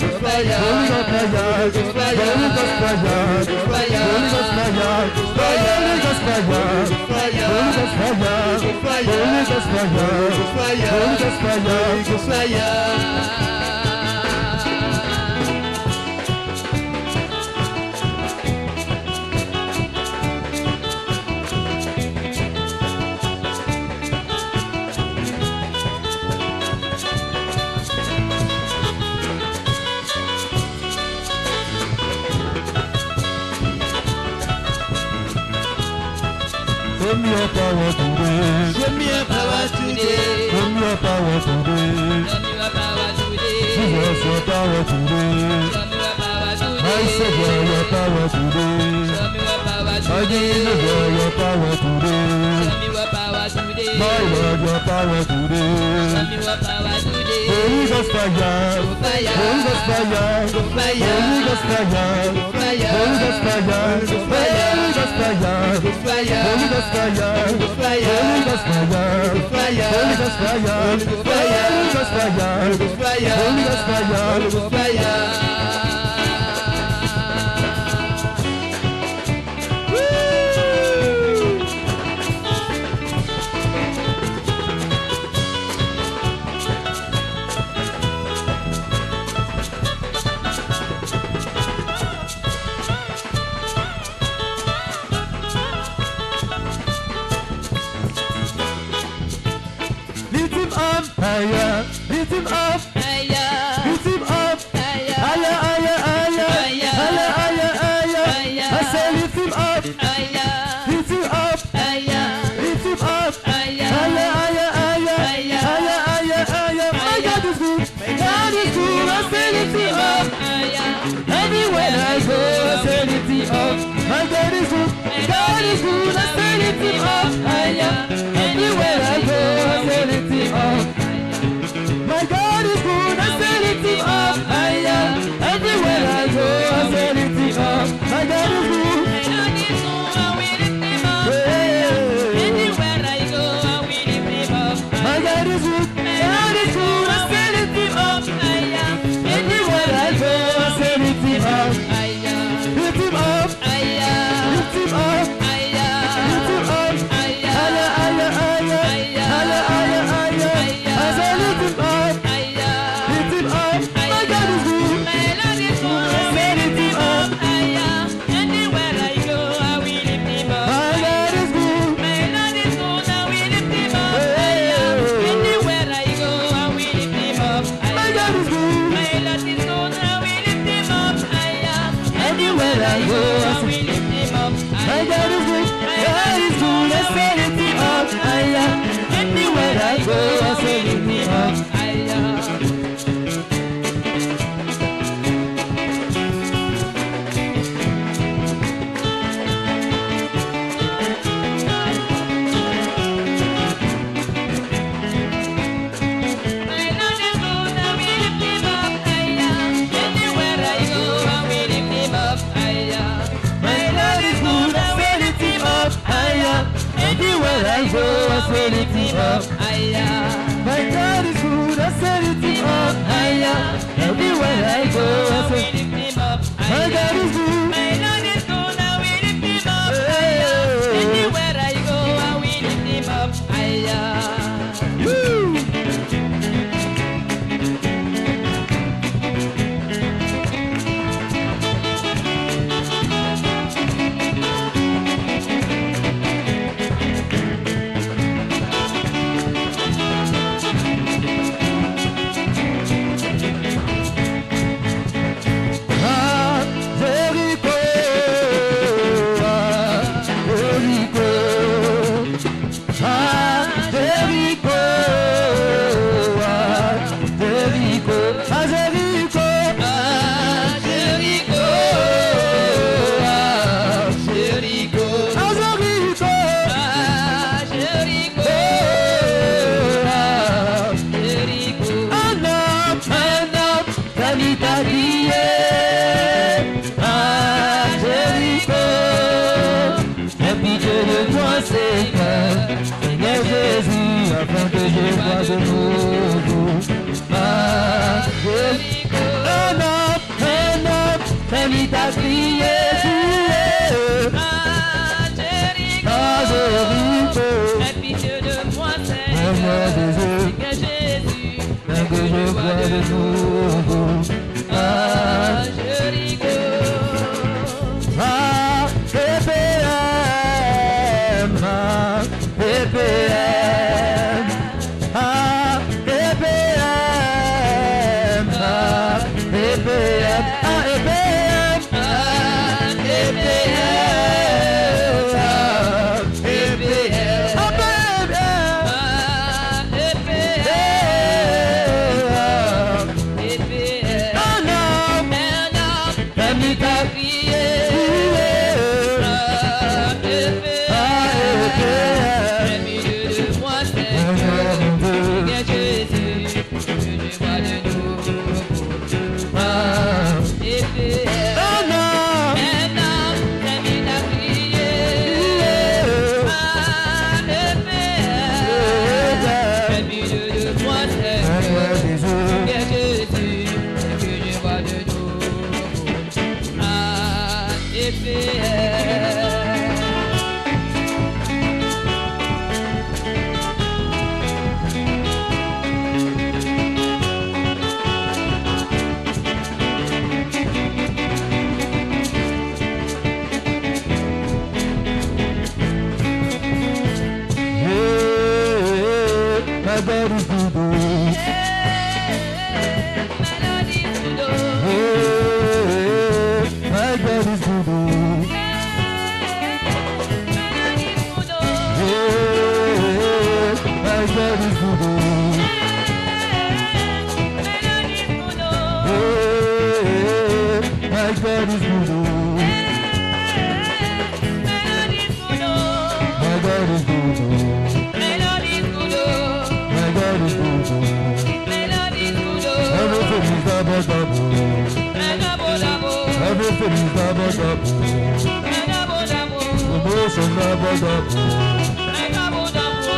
fire, Holy Ghost fire, Holy Ghost fire, Holy Ghost fire, Holy Ghost fire, Holy Ghost fire, Holy Ghost fire, Holy Ghost fire, Holy Ghost fire. Show me your power today. Show me your power today. Show me your power today. Show me your power today. Jesus, your power today. Show me your power today. My Savior, your power today. Show me your power My today. Deliverer, your power today. Show me your power today. My Lord, your power Show today. me your power today. Holy Ghost fire, Holy Ghost fire, Holy Ghost fire, Holy Ghost fire, Holy Ghost fire, Holy Ghost fire, Holy Ghost fire, Holy Ghost fire, Holy Ghost fire, Holy Ghost fire. Higher, lift him up, lift him up, higher, higher, higher, higher, higher, higher. I say lift him up, lift him up, lift him up, higher, higher, higher, higher, higher, higher. My God is good, God is good. I say lift him up, everywhere I go, I say lift him up. My God is good, God is good. I say lift him up, higher, everywhere I go, I say lift him up. My God is good, I say lift him up, higher. Everywhere I go, I say lift him up. My God is good. Anywhere I go, I will lift him up. My God is good, God is good, I say lift him up. Everywhere I go, I say lift him up. Lift him up, lift him up, lift him up, higher, higher, higher, higher, higher, higher. I say lift him up. Lift him up, my God is good. Say lift him up. Anywhere I go, I will lift him up. My God is good. My Lord is good, I will lift him up. Anywhere I go, I will lift him up. My God is good. My Lord is good, I will lift him up. Anywhere I go, I will lift him up. my God is good. God is good. I say lift him up. Anywhere I go, I say lift him up. Everywhere I go, I say lift him up. My God is good, say lift him up higher. Everywhere I go, I say, my God is good. Anywhere I go, I will lift him up higher. Seigneur Jésus, afin que je vois de nouveau. Un homme, famille t'a crié, Jéricho, Aie pitié de moi, Seigneur Jésus, afin que je vois de nouveau. Jéricho. Everything is double double. The motion double double.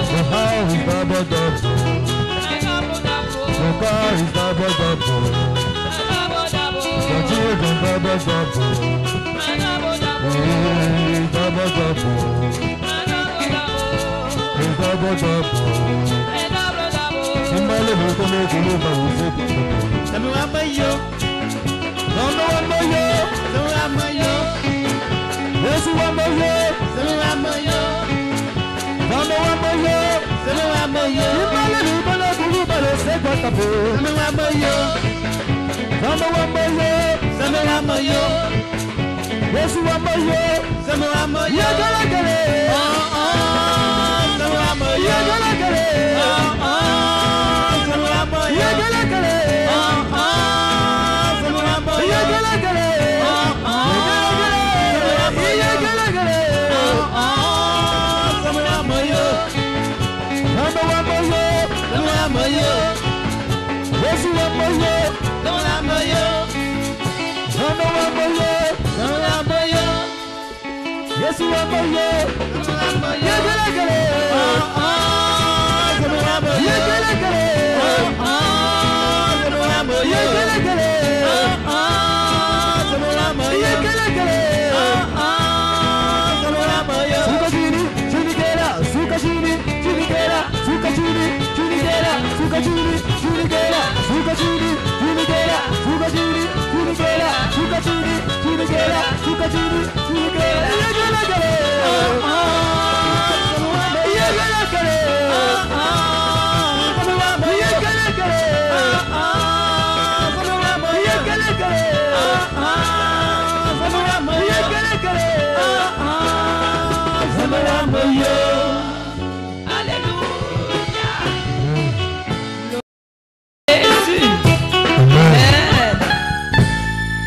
The house is double double. The car is double double. The children double double. It's double double. It's double double. In my little community, let me have my yo. Don't know what my yo. Don't have my yo. Yes, you want my yo. Don't have my yo. Don't know what my yo. Don't have my yo. In my little community, say what the fool. Don't have my yo. Don't know what my yo. Don't have my yo. Yes, you want my yo. Don't have my yo. Yeah, get it. Don't have my yo. Yeah, get it. Don't have my yo. Yeah, get it. Yes, you want my yo. Yeah, get it.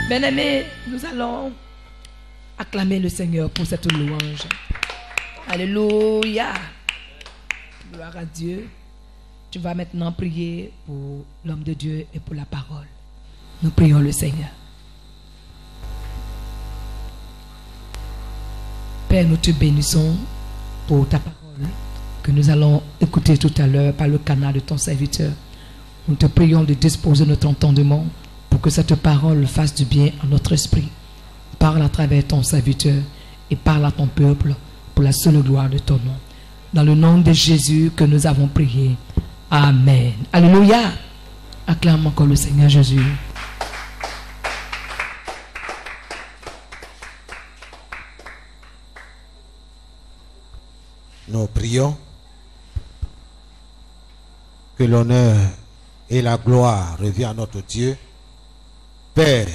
Bien-aimés, nous allons acclamer le Seigneur pour cette louange. Alléluia. Gloire à Dieu. Tu vas maintenant prier pour l'homme de Dieu et pour la parole. Nous prions le Seigneur. Père, nous te bénissons pour ta parole que nous allons écouter tout à l'heure par le canal de ton serviteur. Nous te prions de disposer notre entendement pour que cette parole fasse du bien à notre esprit. Parle à travers ton serviteur et parle à ton peuple pour la seule gloire de ton nom. Dans le nom de Jésus que nous avons prié. Amen. Alléluia. Acclame encore le Seigneur Jésus. Nous prions que l'honneur et la gloire reviennent à notre Dieu. Père,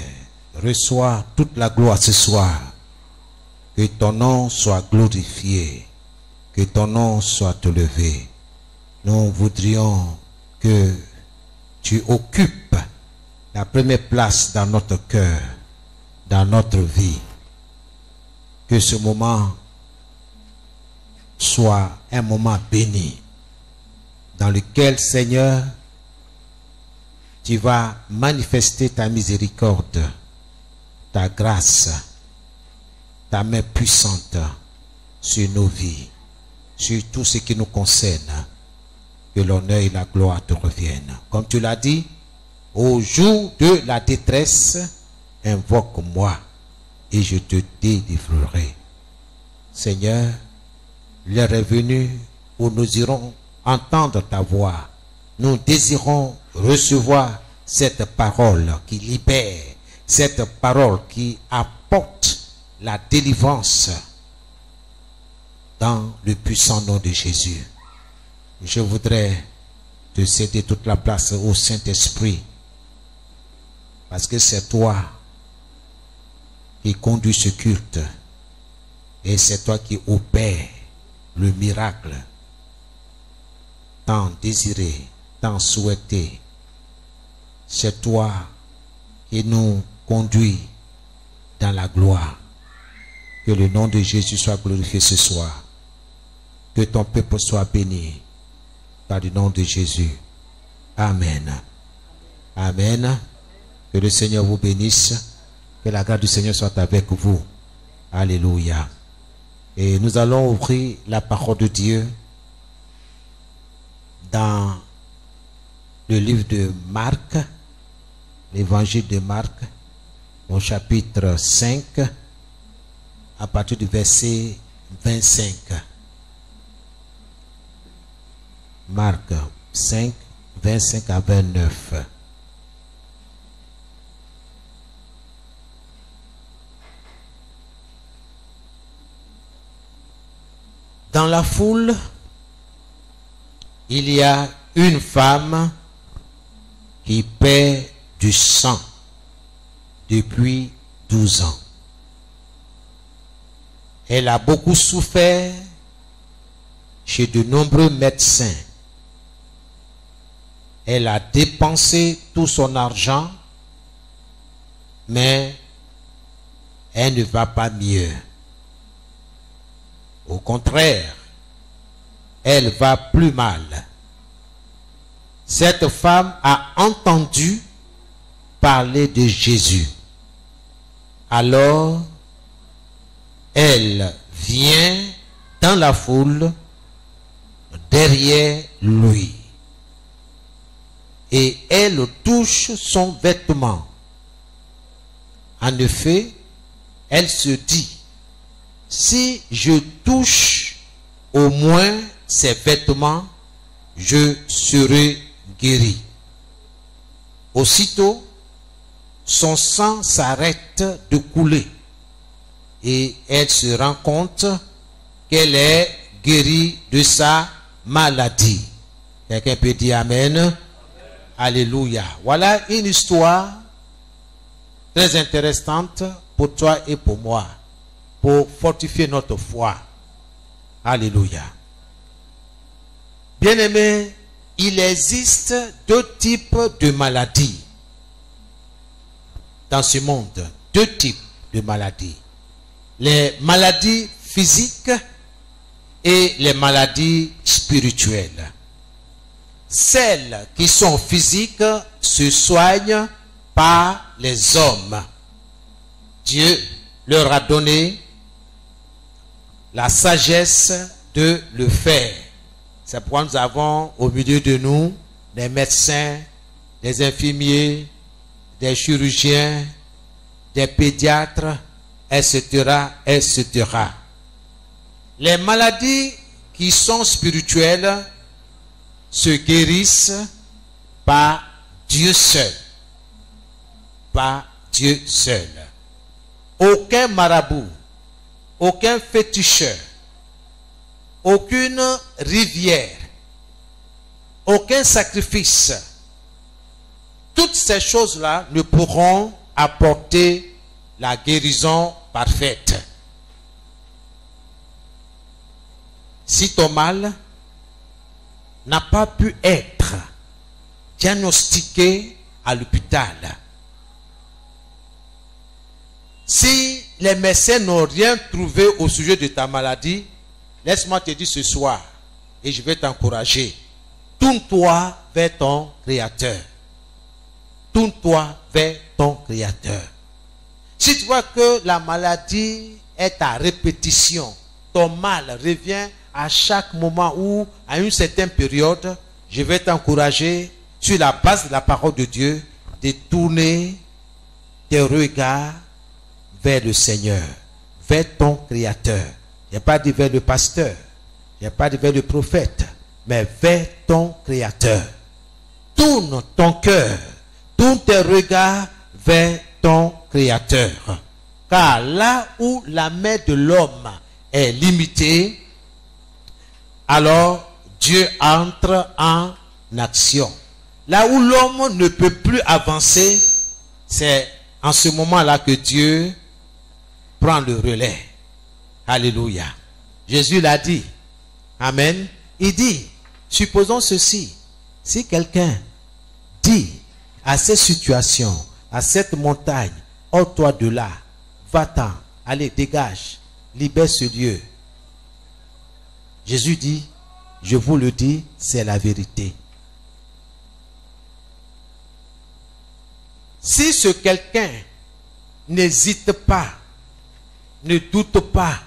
reçois toute la gloire ce soir. Que ton nom soit glorifié. Que ton nom soit élevé. Nous voudrions que tu occupes la première place dans notre cœur, dans notre vie. Que ce moment soit un moment béni dans lequel, Seigneur, tu vas manifester ta miséricorde, ta grâce, ta main puissante sur nos vies, sur tout ce qui nous concerne. Que l'honneur et la gloire te reviennent. Comme tu l'as dit, au jour de la détresse, invoque-moi et je te délivrerai. Seigneur, l'heure est venue où nous irons entendre ta voix. Nous désirons recevoir cette parole qui libère, cette parole qui apporte la délivrance dans le puissant nom de Jésus. Je voudrais te céder toute la place au Saint-Esprit, parce que c'est toi qui conduis ce culte et c'est toi qui opères le miracle tant désiré, tant souhaité. C'est toi qui nous conduis dans la gloire. Que le nom de Jésus soit glorifié ce soir. Que ton peuple soit béni par le nom de Jésus. Amen. Amen. Que le Seigneur vous bénisse. Que la grâce du Seigneur soit avec vous. Alléluia. Et nous allons ouvrir la parole de Dieu dans le livre de Marc, l'évangile de Marc, au chapitre 5, à partir du verset 25. Marc 5, 25 à 29. Dans la foule, il y a une femme qui perd du sang depuis 12 ans. Elle a beaucoup souffert chez de nombreux médecins. Elle a dépensé tout son argent, mais elle ne va pas mieux. Au contraire, elle va plus mal. Cette femme a entendu parler de Jésus. Alors, elle vient dans la foule derrière lui. Et elle touche son vêtement. En effet, elle se dit, si je touche au moins ses vêtements, je serai guéri. Aussitôt, son sang s'arrête de couler et elle se rend compte qu'elle est guérie de sa maladie. Quelqu'un peut dire Amen. Alléluia. Voilà une histoire très intéressante pour toi et pour moi, pour fortifier notre foi. Alléluia. Bien-aimés, il existe deux types de maladies dans ce monde. Deux types de maladies. Les maladies physiques et les maladies spirituelles. Celles qui sont physiques se soignent par les hommes. Dieu leur a donné la sagesse de le faire. C'est pourquoi nous avons au milieu de nous des médecins, des infirmiers, des chirurgiens, des pédiatres, etc., etc. Les maladies qui sont spirituelles se guérissent par Dieu seul. Par Dieu seul. Aucun marabout, aucun féticheur, aucune rivière, aucun sacrifice, toutes ces choses-là ne pourront apporter la guérison parfaite. Si ton mal n'a pas pu être diagnostiqué à l'hôpital, si les médecins n'ont rien trouvé au sujet de ta maladie, laisse-moi te dire ce soir, et je vais t'encourager, tourne-toi vers ton Créateur. Tourne-toi vers ton Créateur. Si tu vois que la maladie est à répétition, ton mal revient à chaque moment ou à une certaine période, je vais t'encourager, sur la base de la parole de Dieu, de tourner tes regards vers le Seigneur, vers ton Créateur. Je n'ai pas dit vers le pasteur, je n'ai pas dit vers le prophète, mais vers ton Créateur. Tourne ton cœur, tourne tes regards vers ton Créateur. Car là où la main de l'homme est limitée, alors Dieu entre en action. Là où l'homme ne peut plus avancer, c'est en ce moment-là que Dieu prend le relais. Alléluia. Jésus l'a dit. Amen. Il dit, supposons ceci. Si quelqu'un dit à cette situation, à cette montagne, ôte-toi de là, va-t'en, allez, dégage, libère ce lieu. Jésus dit, je vous le dis, c'est la vérité. Si ce quelqu'un n'hésite pas, ne doute pas,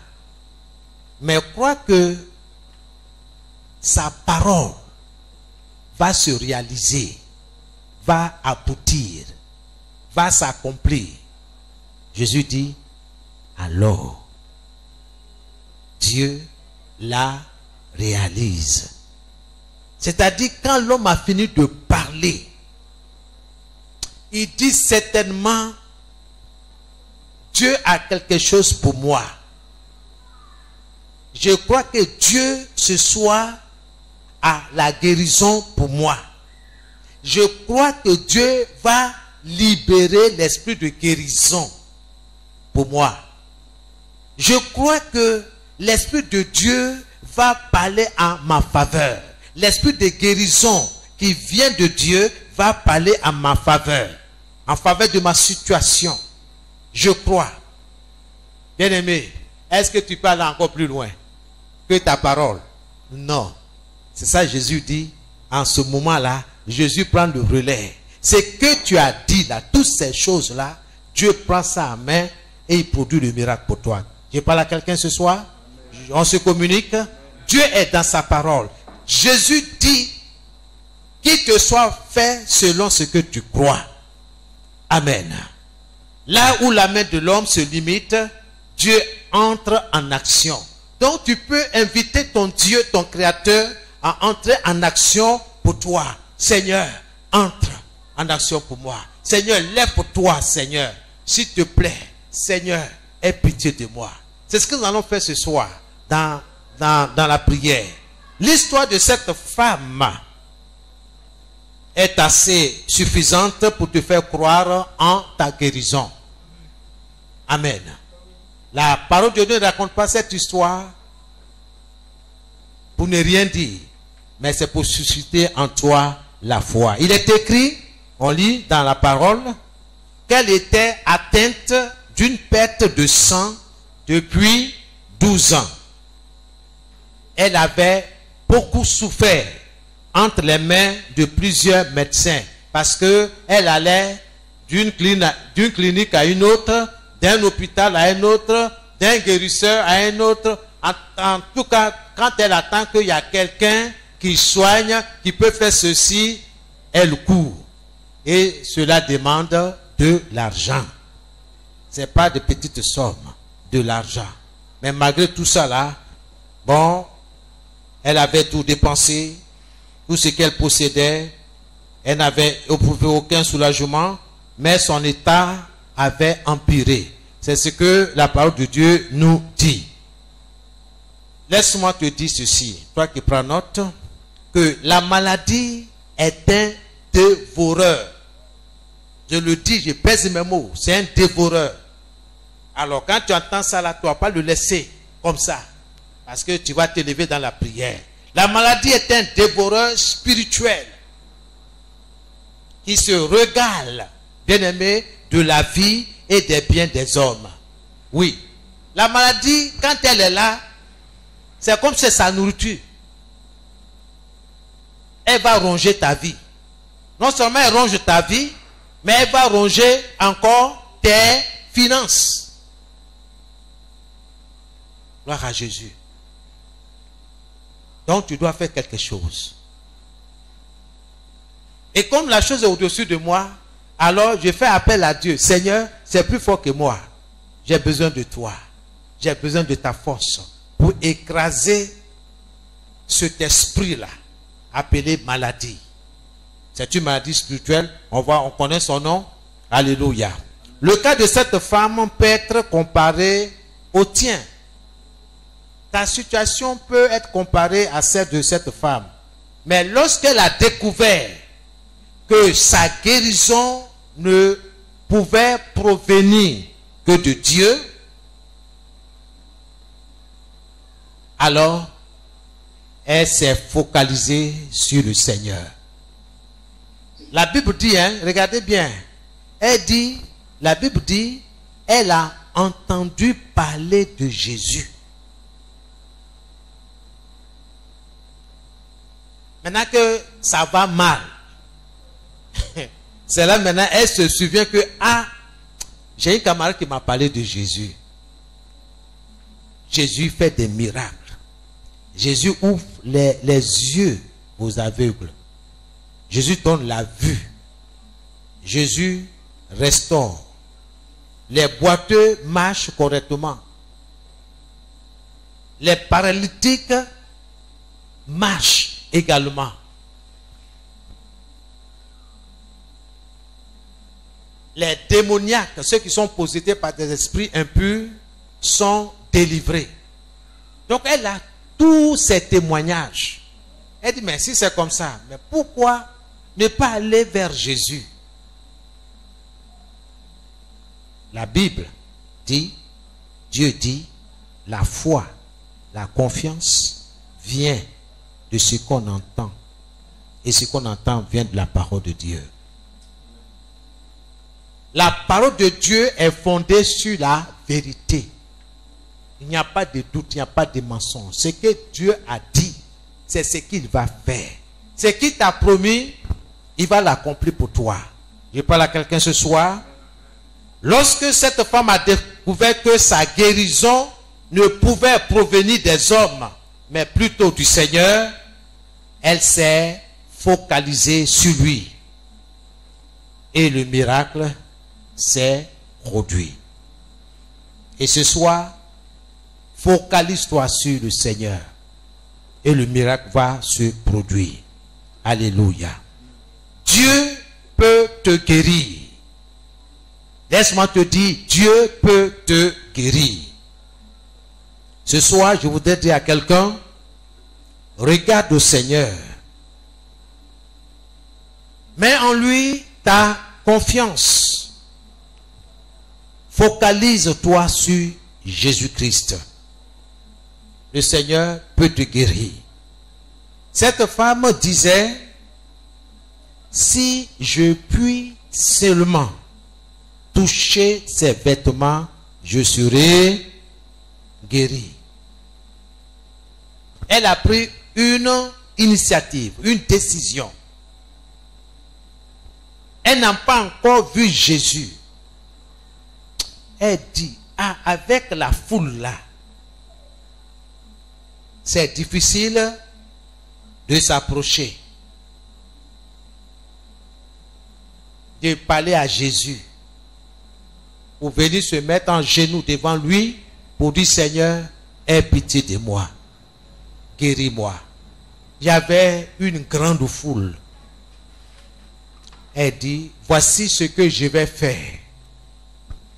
mais croit que sa parole va se réaliser, va aboutir, va s'accomplir, Jésus dit, alors Dieu la réalise. C'est-à-dire quand l'homme a fini de parler, il dit certainement, Dieu a quelque chose pour moi. Je crois que Dieu ce soir a la guérison pour moi. Je crois que Dieu va libérer l'esprit de guérison pour moi. Je crois que l'esprit de Dieu va parler en ma faveur. L'esprit de guérison qui vient de Dieu va parler en ma faveur, en faveur de ma situation. Je crois. Bien-aimé, est-ce que tu peux aller encore plus loin que ta parole? Non. C'est ça Jésus dit. En ce moment-là, Jésus prend le relais. C'est que tu as dit là, toutes ces choses-là, Dieu prend ça en main et il produit le miracle pour toi. Je parle à quelqu'un ce soir? On se communique. Dieu est dans sa parole. Jésus dit, qu'il te soit fait selon ce que tu crois. Amen. Là où la main de l'homme se limite, Dieu entre en action. Donc tu peux inviter ton Dieu, ton Créateur, à entrer en action pour toi. Seigneur, entre en action pour moi. Seigneur, lève pour toi, Seigneur. S'il te plaît, Seigneur, aie pitié de moi. C'est ce que nous allons faire ce soir dans la prière. L'histoire de cette femme est assez suffisante pour te faire croire en ta guérison. Amen. La parole de Dieu ne raconte pas cette histoire pour ne rien dire, mais c'est pour susciter en toi la foi. Il est écrit, on lit dans la parole, qu'elle était atteinte d'une perte de sang depuis 12 ans. Elle avait beaucoup souffert entre les mains de plusieurs médecins parce que elle allait d'une clinique à une autre, d'un hôpital à un autre, d'un guérisseur à un autre. En tout cas, quand elle attend qu'il y a quelqu'un qui soigne, qui peut faire ceci, elle court. Et cela demande de l'argent. Ce n'est pas de petites sommes, de l'argent. Mais malgré tout ça là, bon, elle avait tout dépensé, tout ce qu'elle possédait. Elle n'avait éprouvé aucun soulagement, mais son état avait empiré. C'est ce que la parole de Dieu nous dit. Laisse-moi te dire ceci, toi qui prends note, que la maladie est un dévoreur. Je le dis, je pèse mes mots, c'est un dévoreur. Alors quand tu entends ça là, tu ne vas pas le laisser comme ça, parce que tu vas te lever dans la prière. La maladie est un dévoreur spirituel qui se régale, bien aimé, de la vie et des biens des hommes. Oui, la maladie, quand elle est là, c'est comme si c'est sa nourriture. Elle va ronger ta vie. Non seulement elle ronge ta vie, mais elle va ronger encore tes finances. Gloire à Jésus. Donc tu dois faire quelque chose. Et comme la chose est au-dessus de moi, alors je fais appel à Dieu. Seigneur, c'est plus fort que moi. J'ai besoin de toi. J'ai besoin de ta force pour écraser cet esprit-là, appelé maladie. C'est une maladie spirituelle. On connaît son nom. Alléluia. Le cas de cette femme peut être comparé au tien. Ta situation peut être comparée à celle de cette femme. Mais lorsqu'elle a découvert que sa guérison ne pouvait provenir que de Dieu, alors elle s'est focalisée sur le Seigneur. La Bible dit, regardez bien, la Bible dit, elle a entendu parler de Jésus. Maintenant que ça va mal, c'est là maintenant, elle se souvient que, j'ai un camarade qui m'a parlé de Jésus. Jésus fait des miracles. Jésus ouvre les yeux aux aveugles. Jésus donne la vue. Jésus restaure. Les boiteux marchent correctement. Les paralytiques marchent également. Les démoniaques, ceux qui sont possédés par des esprits impurs, sont délivrés. Donc elle a tous ces témoignages. Elle dit, mais si c'est comme ça, mais pourquoi ne pas aller vers Jésus? La Bible dit, Dieu dit, la foi, la confiance vient de ce qu'on entend. Et ce qu'on entend vient de la parole de Dieu. La parole de Dieu est fondée sur la vérité. Il n'y a pas de doute, il n'y a pas de mensonge. Ce que Dieu a dit, c'est ce qu'il va faire. Ce qu'il t'a promis, il va l'accomplir pour toi. Je parle à quelqu'un ce soir. Lorsque cette femme a découvert que sa guérison ne pouvait provenir des hommes, mais plutôt du Seigneur, elle s'est focalisée sur lui. Et le miracle s'est produit. Et ce soir, focalise-toi sur le Seigneur. Et le miracle va se produire. Alléluia. Dieu peut te guérir. Laisse-moi te dire, Dieu peut te guérir. Ce soir, je voudrais dire à quelqu'un, regarde au Seigneur. Mets en lui ta confiance. Focalise-toi sur Jésus-Christ. Le Seigneur peut te guérir. Cette femme disait, si je puis seulement toucher ses vêtements, je serai guéri. Elle a pris une initiative, une décision. Elle n'a pas encore vu Jésus. Elle dit, ah, avec la foule là, c'est difficile de s'approcher, de parler à Jésus, pour venir se mettre en genoux devant lui, pour dire, Seigneur, aie pitié de moi, guéris-moi. Il y avait une grande foule. Elle dit, voici ce que je vais faire.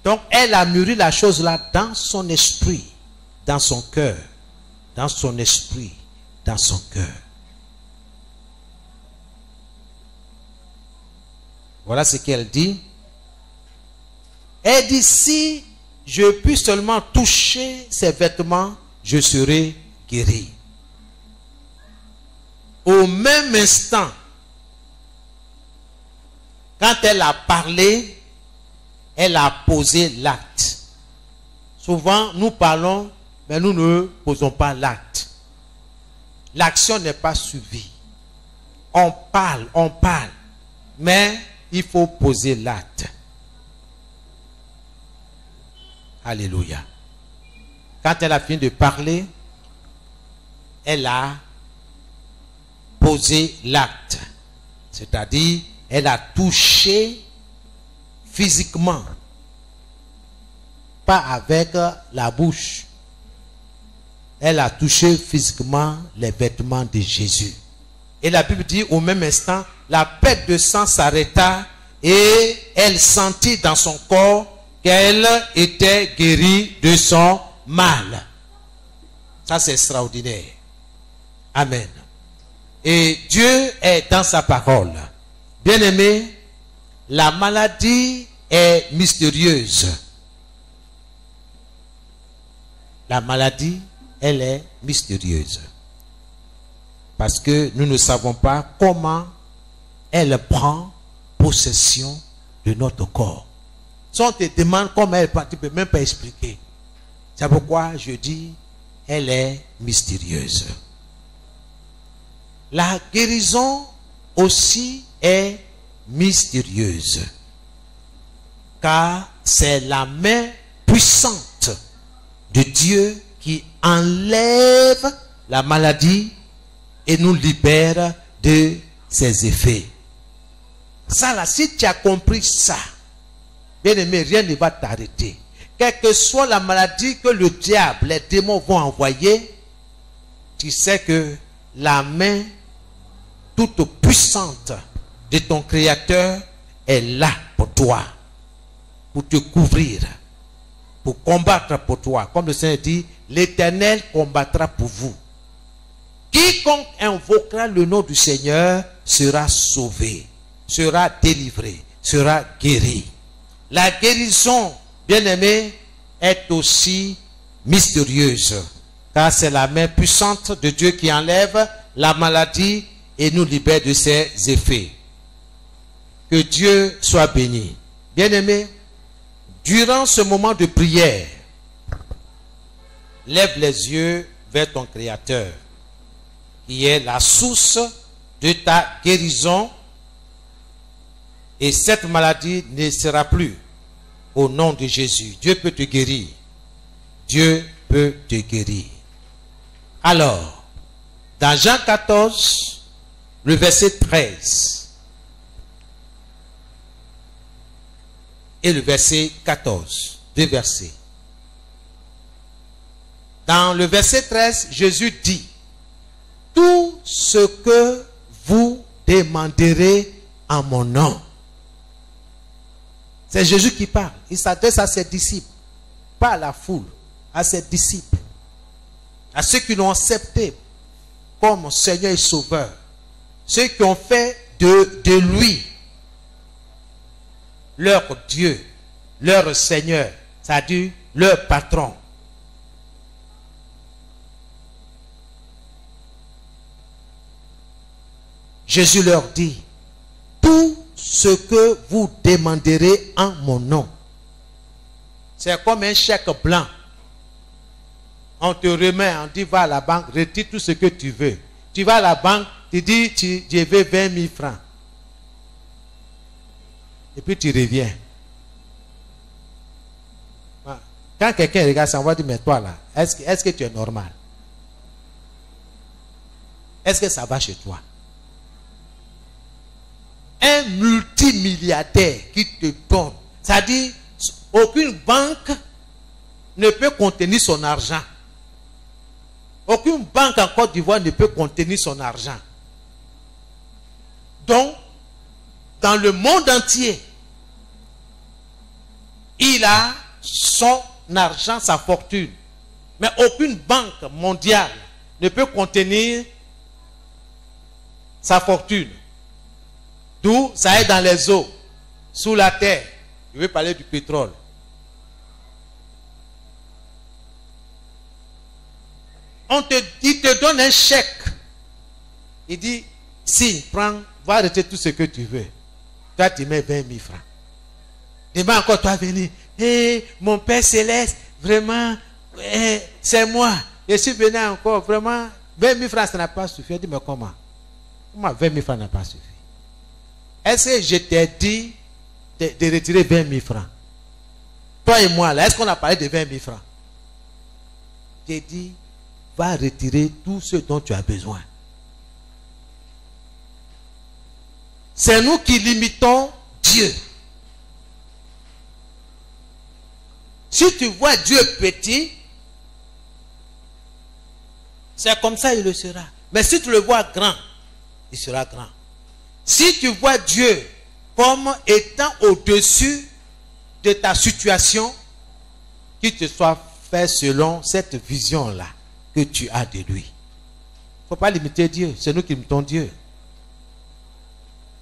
Donc, elle a mûri la chose là dans son esprit, dans son cœur, dans son esprit, dans son cœur. Voilà ce qu'elle dit. Elle dit, si je puis seulement toucher ses vêtements, je serai guéri. Au même instant, quand elle a parlé, elle a posé l'acte. Souvent, nous parlons, mais nous ne posons pas l'acte. L'action n'est pas suivie. On parle, mais il faut poser l'acte. Alléluia. Quand elle a fini de parler, elle a posé l'acte. C'est-à-dire, elle a touché physiquement, pas avec la bouche. Elle a touché physiquement les vêtements de Jésus. Et la Bible dit, au même instant, la perte de sang s'arrêta et elle sentit dans son corps qu'elle était guérie de son mal. Ça, c'est extraordinaire. Amen. Et Dieu est dans sa parole. Bien-aimé, la maladie est mystérieuse. La maladie, elle est mystérieuse. Parce que nous ne savons pas comment elle prend possession de notre corps. Si on te demande comment elle prend, tu ne peux même pas expliquer. C'est pourquoi je dis, elle est mystérieuse. La guérison aussi est mystérieuse. Car c'est la main puissante de Dieu qui enlève la maladie et nous libère de ses effets. Ça là, si tu as compris ça, bien aimé, rien ne va t'arrêter. Quelle que soit la maladie que le diable, les démons vont envoyer, tu sais que la main toute puissante de ton Créateur est là pour toi, pour te couvrir, pour combattre pour toi. Comme le Seigneur dit, l'Éternel combattra pour vous. Quiconque invoquera le nom du Seigneur sera sauvé, sera délivré, sera guéri. La guérison, bien-aimé, est aussi mystérieuse, car c'est la main puissante de Dieu qui enlève la maladie et nous libère de ses effets. Que Dieu soit béni. Bien-aimé, durant ce moment de prière, lève les yeux vers ton Créateur, qui est la source de ta guérison, et cette maladie ne sera plus. Au nom de Jésus, Dieu peut te guérir. Dieu peut te guérir. Alors, dans Jean 14, le verset 13 et le verset 14, deux versets. Dans le verset 13, Jésus dit, tout ce que vous demanderez en mon nom, C'est Jésus qui parle. Il s'adresse à ses disciples. Pas à la foule, à ses disciples. À ceux qui l'ont accepté comme Seigneur et Sauveur. Ceux qui ont fait de lui leur Dieu, leur Seigneur, c'est-à-dire leur patron. Jésus leur dit, tout ce que vous demanderez en mon nom, c'est comme un chèque blanc. On te remet, on dit va à la banque, retire tout ce que tu veux. Tu vas à la banque, tu dis je veux 20 000 francs. Et puis tu reviens. Quand quelqu'un regarde ça, on va dire mais toi là, est-ce que tu es normal? Est-ce que ça va chez toi? Un multimilliardaire qui te donne, c'est-à-dire aucune banque ne peut contenir son argent. Aucune banque en Côte d'Ivoire ne peut contenir son argent. Donc, dans le monde entier, il a son argent, sa fortune. Mais aucune banque mondiale ne peut contenir sa fortune. D'où ça est dans les eaux, sous la terre. Je vais parler du pétrole. Il te donne un chèque. Il dit, si, prends, va arrêter tout ce que tu veux. Toi, tu mets 20 000 francs. Demain encore, toi, venir. Hey, mon Père Céleste, vraiment, c'est moi. Je suis venu encore, vraiment, 20 000 francs, ça n'a pas suffi. Je dis, mais comment? Comment 20 000 francs n'a pas suffi? Est-ce que je t'ai dit de retirer 20 000 francs? Toi et moi, là, est-ce qu'on a parlé de 20 000 francs? J'ai dit, va retirer tout ce dont tu as besoin. C'est nous qui limitons Dieu. Si tu vois Dieu petit, c'est comme ça il le sera. Mais si tu le vois grand, il sera grand. Si tu vois Dieu comme étant au-dessus de ta situation, qu'il te soit fait selon cette vision-là que tu as de lui. Il ne faut pas limiter Dieu, c'est nous qui limitons Dieu.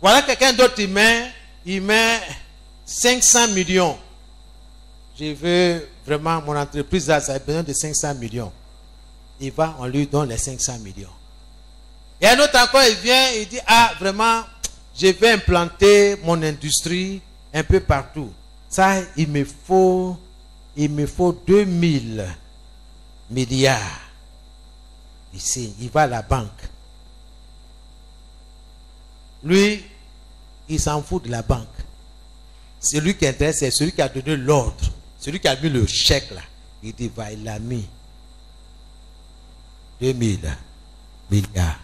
Voilà quelqu'un d'autre, il met 500 millions. Je veux vraiment, mon entreprise, là, ça a besoin de 500 millions. Il va, on lui donne les 500 millions. Et un autre encore, il vient, il dit, ah, vraiment, je vais implanter mon industrie un peu partout. Ça, il me faut 2000 milliards. Ici, il va à la banque. Lui, il s'en fout de la banque. Celui qui intéresse, c'est celui qui a donné l'ordre. Celui qui a mis le chèque là. Il dit, va, il l'a mis. 2000 milliards.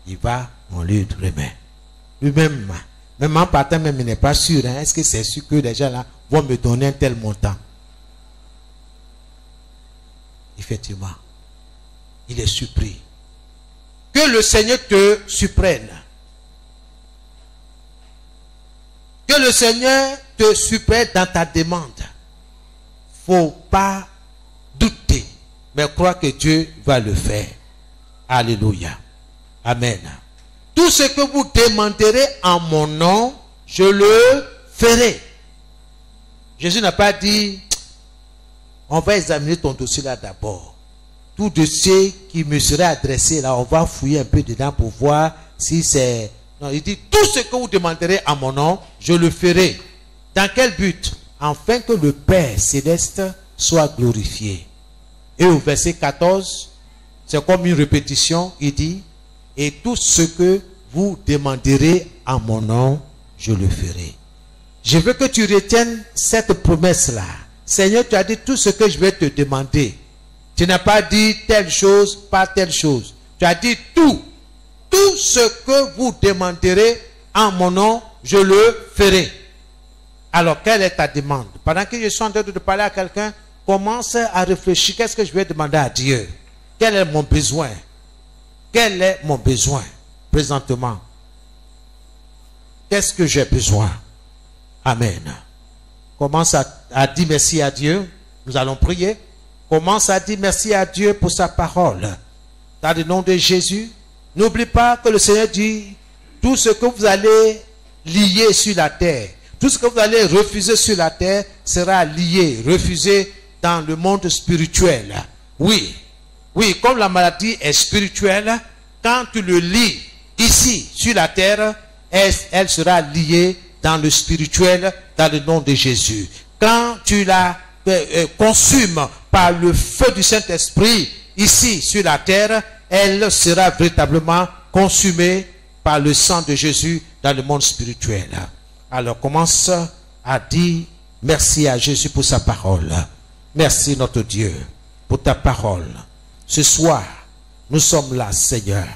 Il va, on lui remet. Lui-même, même en partant, même, il n'est pas sûr. Hein, est-ce que c'est sûr que les gens là vont me donner un tel montant? Effectivement, il est surpris. Que le Seigneur te surprenne. Que le Seigneur te surprenne dans ta demande. Faut pas douter, mais croire que Dieu va le faire. Alléluia. Amen. Tout ce que vous demanderez en mon nom, je le ferai. Jésus n'a pas dit, on va examiner ton dossier là d'abord. Tout dossier qui me serait adressé là, on va fouiller un peu dedans pour voir si c'est... Non, il dit, tout ce que vous demanderez en mon nom, je le ferai. Dans quel but? Afin que le Père Céleste soit glorifié. Et au verset 14, c'est comme une répétition, il dit, et tout ce que vous demanderez en mon nom, je le ferai. Je veux que tu retiennes cette promesse-là. Seigneur, tu as dit tout ce que je vais te demander. Tu n'as pas dit telle chose, pas telle chose. Tu as dit tout. Tout ce que vous demanderez en mon nom, je le ferai. Alors, quelle est ta demande? Pendant que je suis en train de parler à quelqu'un, commence à réfléchir. Qu'est-ce que je vais demander à Dieu? Quel est mon besoin? Quel est mon besoin présentement? Qu'est-ce que j'ai besoin? Amen. Commence à dire merci à Dieu. Nous allons prier. Commence à dire merci à Dieu pour sa parole. Dans le nom de Jésus, n'oublie pas que le Seigneur dit, tout ce que vous allez lier sur la terre, tout ce que vous allez refuser sur la terre sera lié, refusé dans le monde spirituel. Oui, oui, comme la maladie est spirituelle, quand tu le lis ici sur la terre, elle sera liée dans le spirituel, dans le nom de Jésus. Quand tu la consumes par le feu du Saint-Esprit ici sur la terre, elle sera véritablement consumée par le sang de Jésus dans le monde spirituel. Alors commence à dire merci à Jésus pour sa parole. Merci notre Dieu pour ta parole. Ce soir, nous sommes là, Seigneur.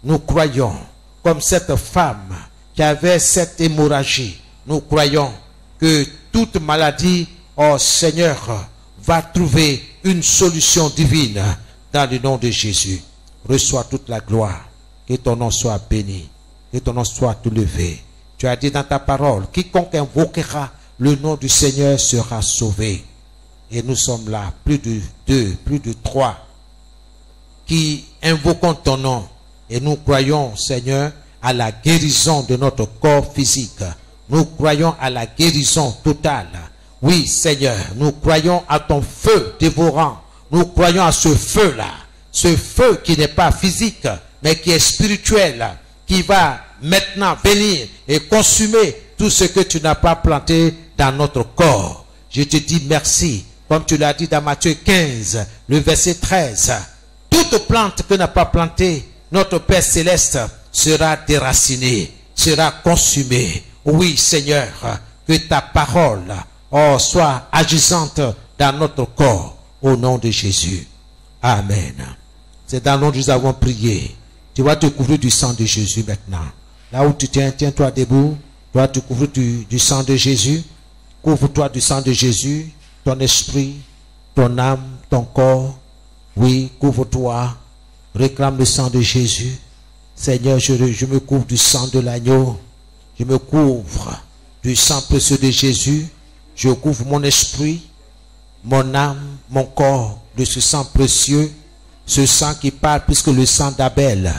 Nous croyons, comme cette femme qui avait cette hémorragie, nous croyons que toute maladie, oh Seigneur, va trouver une solution divine dans le nom de Jésus. Reçois toute la gloire. Que ton nom soit béni. Que ton nom soit élevé. Tu as dit dans ta parole, quiconque invoquera le nom du Seigneur sera sauvé. Et nous sommes là, plus de 2, plus de 3, qui invoquons ton nom. Et nous croyons, Seigneur, à la guérison de notre corps physique. Nous croyons à la guérison totale. Oui, Seigneur, nous croyons à ton feu dévorant. Nous croyons à ce feu-là. Ce feu qui n'est pas physique, mais qui est spirituel, qui va maintenant venir et consumer tout ce que tu n'as pas planté dans notre corps. Je te dis merci, comme tu l'as dit dans Matthieu 15, le verset 13. Toute plante que n'a pas plantée, notre Père Céleste sera déracinée, sera consumée. Oui, Seigneur, que ta parole soit agissante dans notre corps, au nom de Jésus. Amen. C'est dans le nom que nous avons prié. Tu vas te couvrir du sang de Jésus maintenant. Là où tu tiens, tiens-toi debout. Tu vas te couvrir du sang de Jésus. Couvre-toi du sang de Jésus. Ton esprit, ton âme, ton corps. Oui, couvre-toi. Réclame le sang de Jésus. Seigneur, je me couvre du sang de l'agneau. Je me couvre du sang précieux de Jésus. Je couvre mon esprit, mon âme, mon corps de ce sang précieux. Ce sang qui parle plus que le sang d'Abel.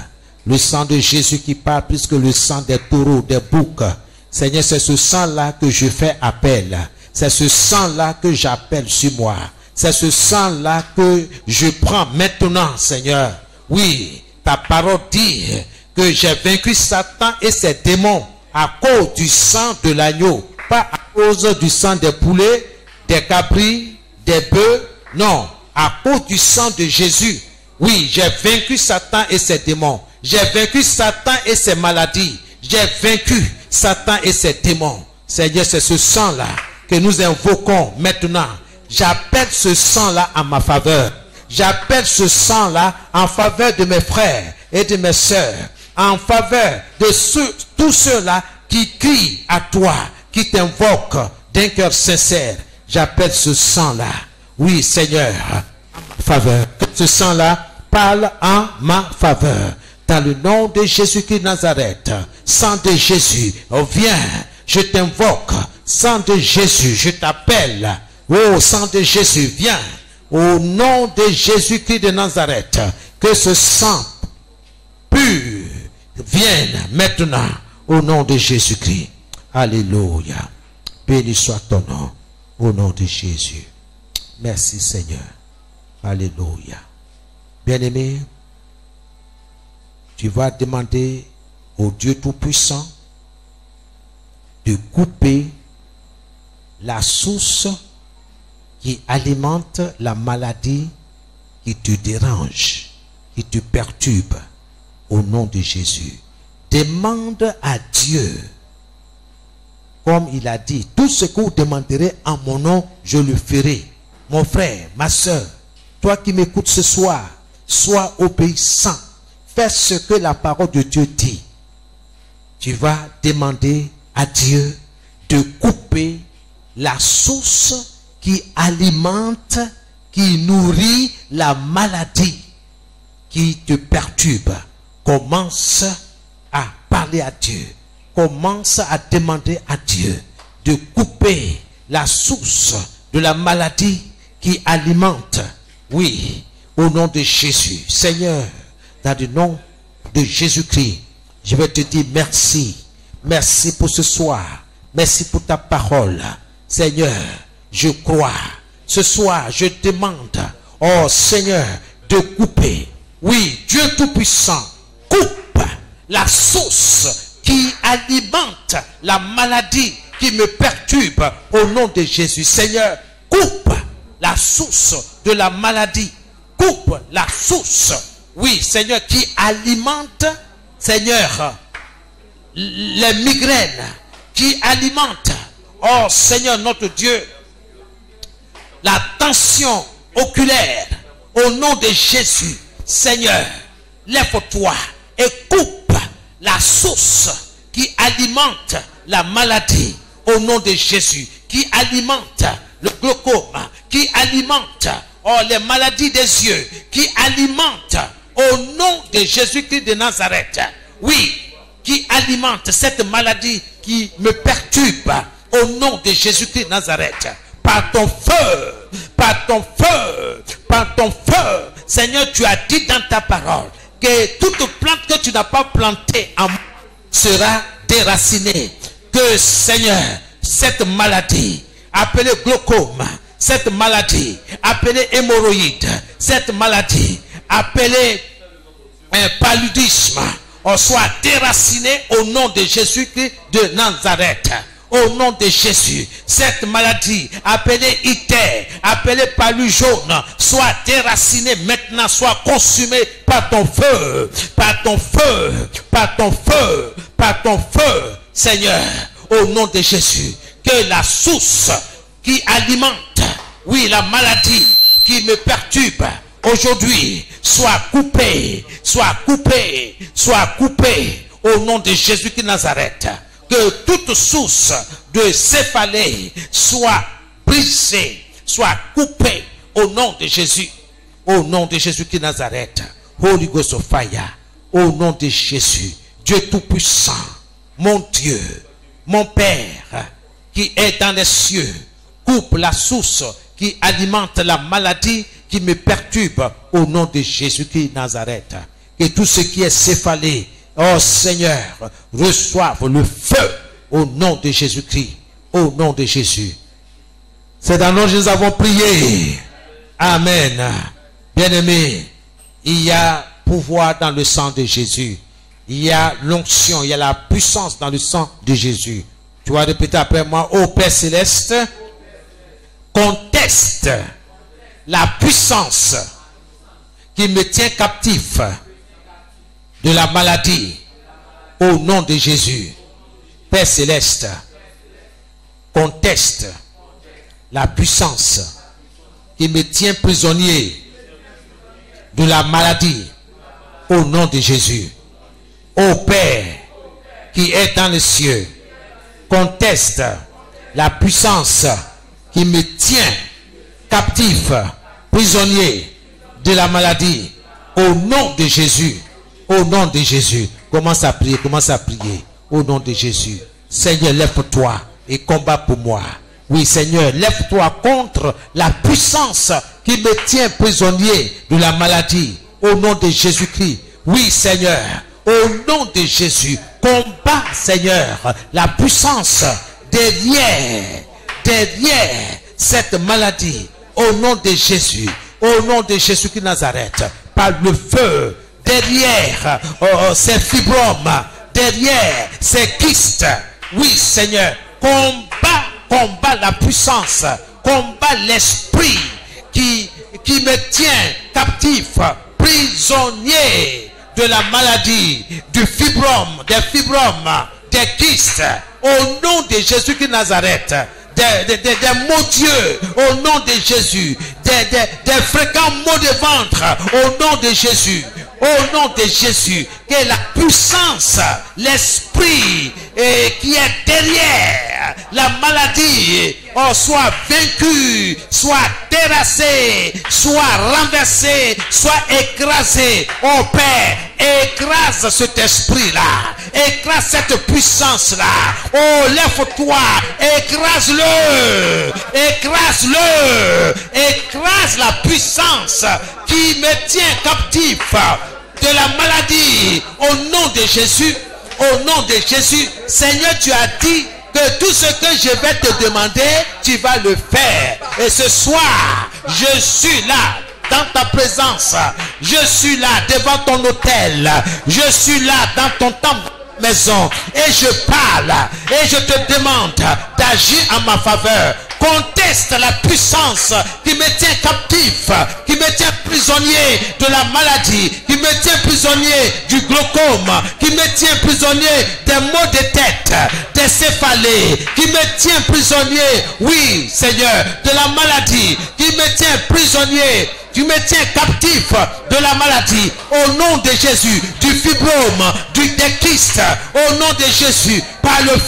Le sang de Jésus qui parle plus que le sang des taureaux, des boucs. Seigneur, c'est ce sang-là que je fais appel. C'est ce sang-là que j'appelle sur moi. C'est ce sang-là que je prends maintenant, Seigneur. Oui, ta parole dit que j'ai vaincu Satan et ses démons à cause du sang de l'agneau. Pas à cause du sang des poulets, des cabris, des bœufs. Non, à cause du sang de Jésus. Oui, j'ai vaincu Satan et ses démons. J'ai vaincu Satan et ses maladies. J'ai vaincu Satan et ses démons. Seigneur, c'est ce sang-là que nous invoquons maintenant. J'appelle ce sang-là en ma faveur. J'appelle ce sang-là en faveur de mes frères et de mes sœurs. En faveur de tous ceux-là qui crient à toi, qui t'invoquent d'un cœur sincère. J'appelle ce sang-là. Oui, Seigneur, en ma faveur. Que ce sang-là parle en ma faveur. Dans le nom de Jésus-Christ de Nazareth, sang de Jésus, viens, je t'invoque. Sang de Jésus, je t'appelle. Oh, sang de Jésus, viens. Au nom de Jésus-Christ de Nazareth, que ce sang pur vienne maintenant. Au nom de Jésus-Christ. Alléluia. Béni soit ton nom. Au nom de Jésus. Merci Seigneur. Alléluia. Bien-aimé, tu vas demander au Dieu Tout-Puissant de couper la source qui alimente la maladie qui te dérange, qui te perturbe, au nom de Jésus. Demande à Dieu, comme il a dit, tout ce que vous demanderez en mon nom, je le ferai. Mon frère, ma soeur, toi qui m'écoutes ce soir, sois obéissant. Fais ce que la parole de Dieu dit. Tu vas demander à Dieu de couper la source qui alimente, qui nourrit la maladie qui te perturbe. Commence à parler à Dieu. Commence à demander à Dieu de couper la source de la maladie qui alimente. Oui, au nom de Jésus. Seigneur, dans le nom de Jésus-Christ, je vais te dire merci. Merci pour ce soir. Merci pour ta parole. Seigneur, je crois. Ce soir, je demande, oh Seigneur, de couper. Oui, Dieu Tout-Puissant, coupe la source qui alimente la maladie qui me perturbe au nom de Jésus. Seigneur, coupe la source de la maladie. Coupe la source, oui, Seigneur, qui alimente, Seigneur, les migraines, qui alimente, oh Seigneur notre Dieu, la tension oculaire, au nom de Jésus. Seigneur, lève-toi et coupe la source qui alimente la maladie, au nom de Jésus, qui alimente le glaucome, qui alimente, oh, les maladies des yeux, qui alimente, au nom de Jésus-Christ de Nazareth, oui, qui alimente cette maladie qui me perturbe, au nom de Jésus-Christ de Nazareth, par ton feu, par ton feu, par ton feu. Seigneur, tu as dit dans ta parole que toute plante que tu n'as pas plantée en moi sera déracinée. Que Seigneur, cette maladie appelée glaucome, cette maladie appelée hémorroïde, cette maladie appelée paludisme, soit déracinée au nom de Jésus-Christ de Nazareth. Au nom de Jésus, cette maladie appelée iter, appelée palu jaune, soit déracinée maintenant, soit consumée par ton feu, par ton feu, par ton feu, par ton feu, Seigneur, au nom de Jésus. Que la source qui alimente, oui, la maladie qui me perturbe aujourd'hui, soit coupée, soit coupée, soit coupée, au nom de Jésus de Nazareth. Que toute source de céphalée soit brisée, soit coupée au nom de Jésus. Au nom de Jésus de Nazareth. Holy Ghost of Fire. Au nom de Jésus. Dieu Tout-Puissant. Mon Dieu. Mon Père qui est dans les cieux. Coupe la source qui alimente la maladie qui me perturbe au nom de Jésus-Christ de Nazareth. Que tout ce qui est céphalé, oh Seigneur, reçoive le feu au nom de Jésus-Christ. Au nom de Jésus. C'est dans nous que nous avons prié. Amen. Bien-aimés, il y a pouvoir dans le sang de Jésus. Il y a l'onction, il y a la puissance dans le sang de Jésus. Tu vas répéter après moi. Ô Père Céleste, conteste la puissance qui me tient captif de la maladie au nom de Jésus. Père Céleste, conteste la puissance qui me tient prisonnier de la maladie au nom de Jésus. Ô Père qui est dans les cieux, conteste la puissance qui me tient captif, prisonnier de la maladie au nom de Jésus. Au nom de Jésus. Commence à prier, commence à prier. Au nom de Jésus. Seigneur, lève-toi et combat pour moi. Oui, Seigneur, lève-toi contre la puissance qui me tient prisonnier de la maladie. Au nom de Jésus-Christ. Oui, Seigneur. Au nom de Jésus. Combat, Seigneur, la puissance derrière cette maladie. Au nom de Jésus. Au nom de Jésus-Christ de Nazareth. Par le feu. Derrière ces fibromes, derrière ces kystes. Oui, Seigneur, combat la puissance, combat l'esprit qui me tient captif, prisonnier de la maladie, du fibrome, des fibromes, des kystes. Au nom de Jésus de Nazareth. Des maux d'yeux au nom de Jésus, des fréquents maux de ventre au nom de Jésus. Au nom de Jésus, que la puissance, l'esprit qui est derrière la maladie soit vaincu, soit terrassé, soit renversé, soit écrasé. Oh Père, écrase cet esprit-là, écrase cette puissance-là. Oh, lève-toi, écrase-le, écrase-le, écrase la puissance qui me tient captif de la maladie. Au nom de Jésus, au nom de Jésus, Seigneur, tu as dit que tout ce que je vais te demander, tu vas le faire. Et ce soir, je suis là dans ta présence. Je suis là devant ton autel. Je suis là dans ton temple maison. Et je parle. Et je te demande d'agir en ma faveur. Conteste la puissance qui me tient captif, qui me tient prisonnier de la maladie, qui me tient prisonnier du glaucome, qui me tient prisonnier des maux de tête, des céphalées, qui me tient prisonnier, oui Seigneur, de la maladie, qui me tient prisonnier, tu me tiens captif de la maladie. Au nom de Jésus, du fibrome, des kystes, au nom de Jésus, par le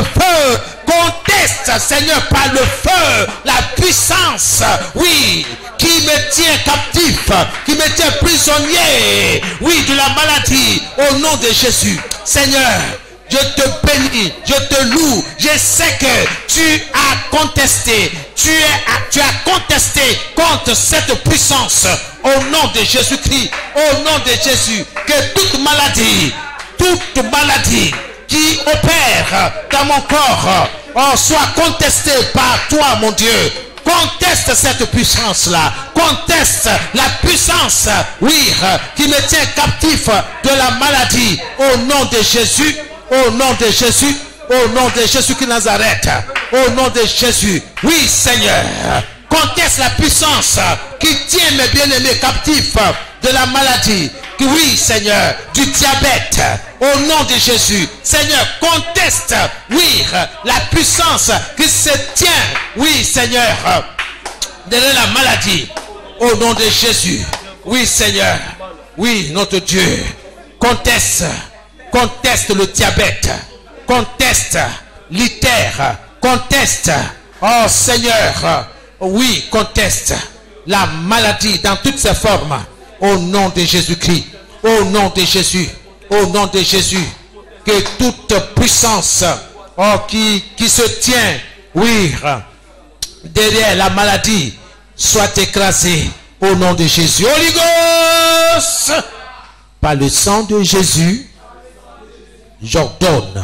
feu, conteste, Seigneur, par le feu, la puissance, oui, qui me tient captif, qui me tient prisonnier, oui, de la maladie, au nom de Jésus. Seigneur, je te bénis, je te loue. Je sais que tu as contesté, tu as contesté contre cette puissance. Au nom de Jésus-Christ, au nom de Jésus, que toute maladie qui opère dans mon corps soit contestée par toi, mon Dieu. Conteste cette puissance-là. Conteste la puissance, oui, qui me tient captif de la maladie. Au nom de Jésus. Au nom de Jésus, au nom de Jésus qui Nazareth, au nom de Jésus, oui Seigneur, conteste la puissance qui tient mes bien-aimés captifs de la maladie, oui Seigneur, du diabète, au nom de Jésus, Seigneur, conteste, oui, la puissance qui se tient, oui Seigneur, de la maladie, au nom de Jésus, oui Seigneur, oui notre Dieu, conteste le diabète, conteste l'itère, conteste, oh Seigneur, oui, conteste la maladie dans toutes ses formes, au nom de Jésus-Christ, au nom de Jésus, au nom de Jésus, que toute puissance, oh, qui se tient, oui, derrière la maladie, soit écrasée, au nom de Jésus. Holy Ghost, par le sang de Jésus, j'ordonne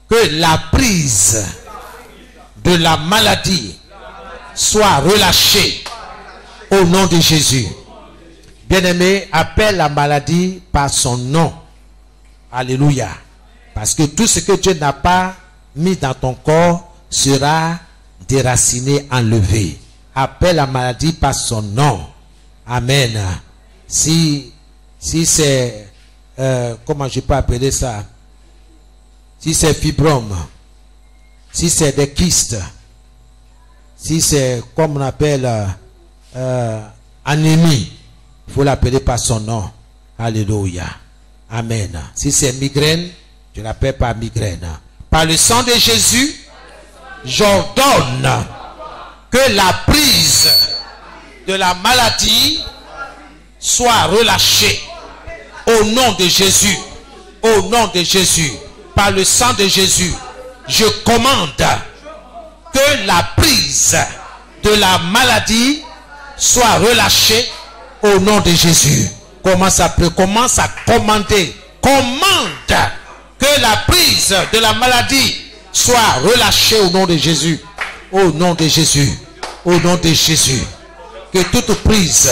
que la prise de la maladie soit relâchée au nom de Jésus. Bien-aimé, appelle la maladie par son nom. Alléluia. Parce que tout ce que Dieu n'a pas mis dans ton corps sera déraciné, enlevé. Appelle la maladie par son nom. Amen. Si c'est comment je peux appeler ça, si c'est fibrome, si c'est des kystes, si c'est comme on appelle anémie, il faut l'appeler par son nom. Alléluia. Amen. Si c'est migraine, je l'appelle par migraine. Par le sang de Jésus, j'ordonne que la prise de la maladie soit relâchée. Au nom de Jésus, au nom de Jésus, par le sang de Jésus, je commande que la prise de la maladie soit relâchée au nom de Jésus. Commence à commander, commande que la prise de la maladie soit relâchée au nom de Jésus. Au nom de Jésus, au nom de Jésus, que toute prise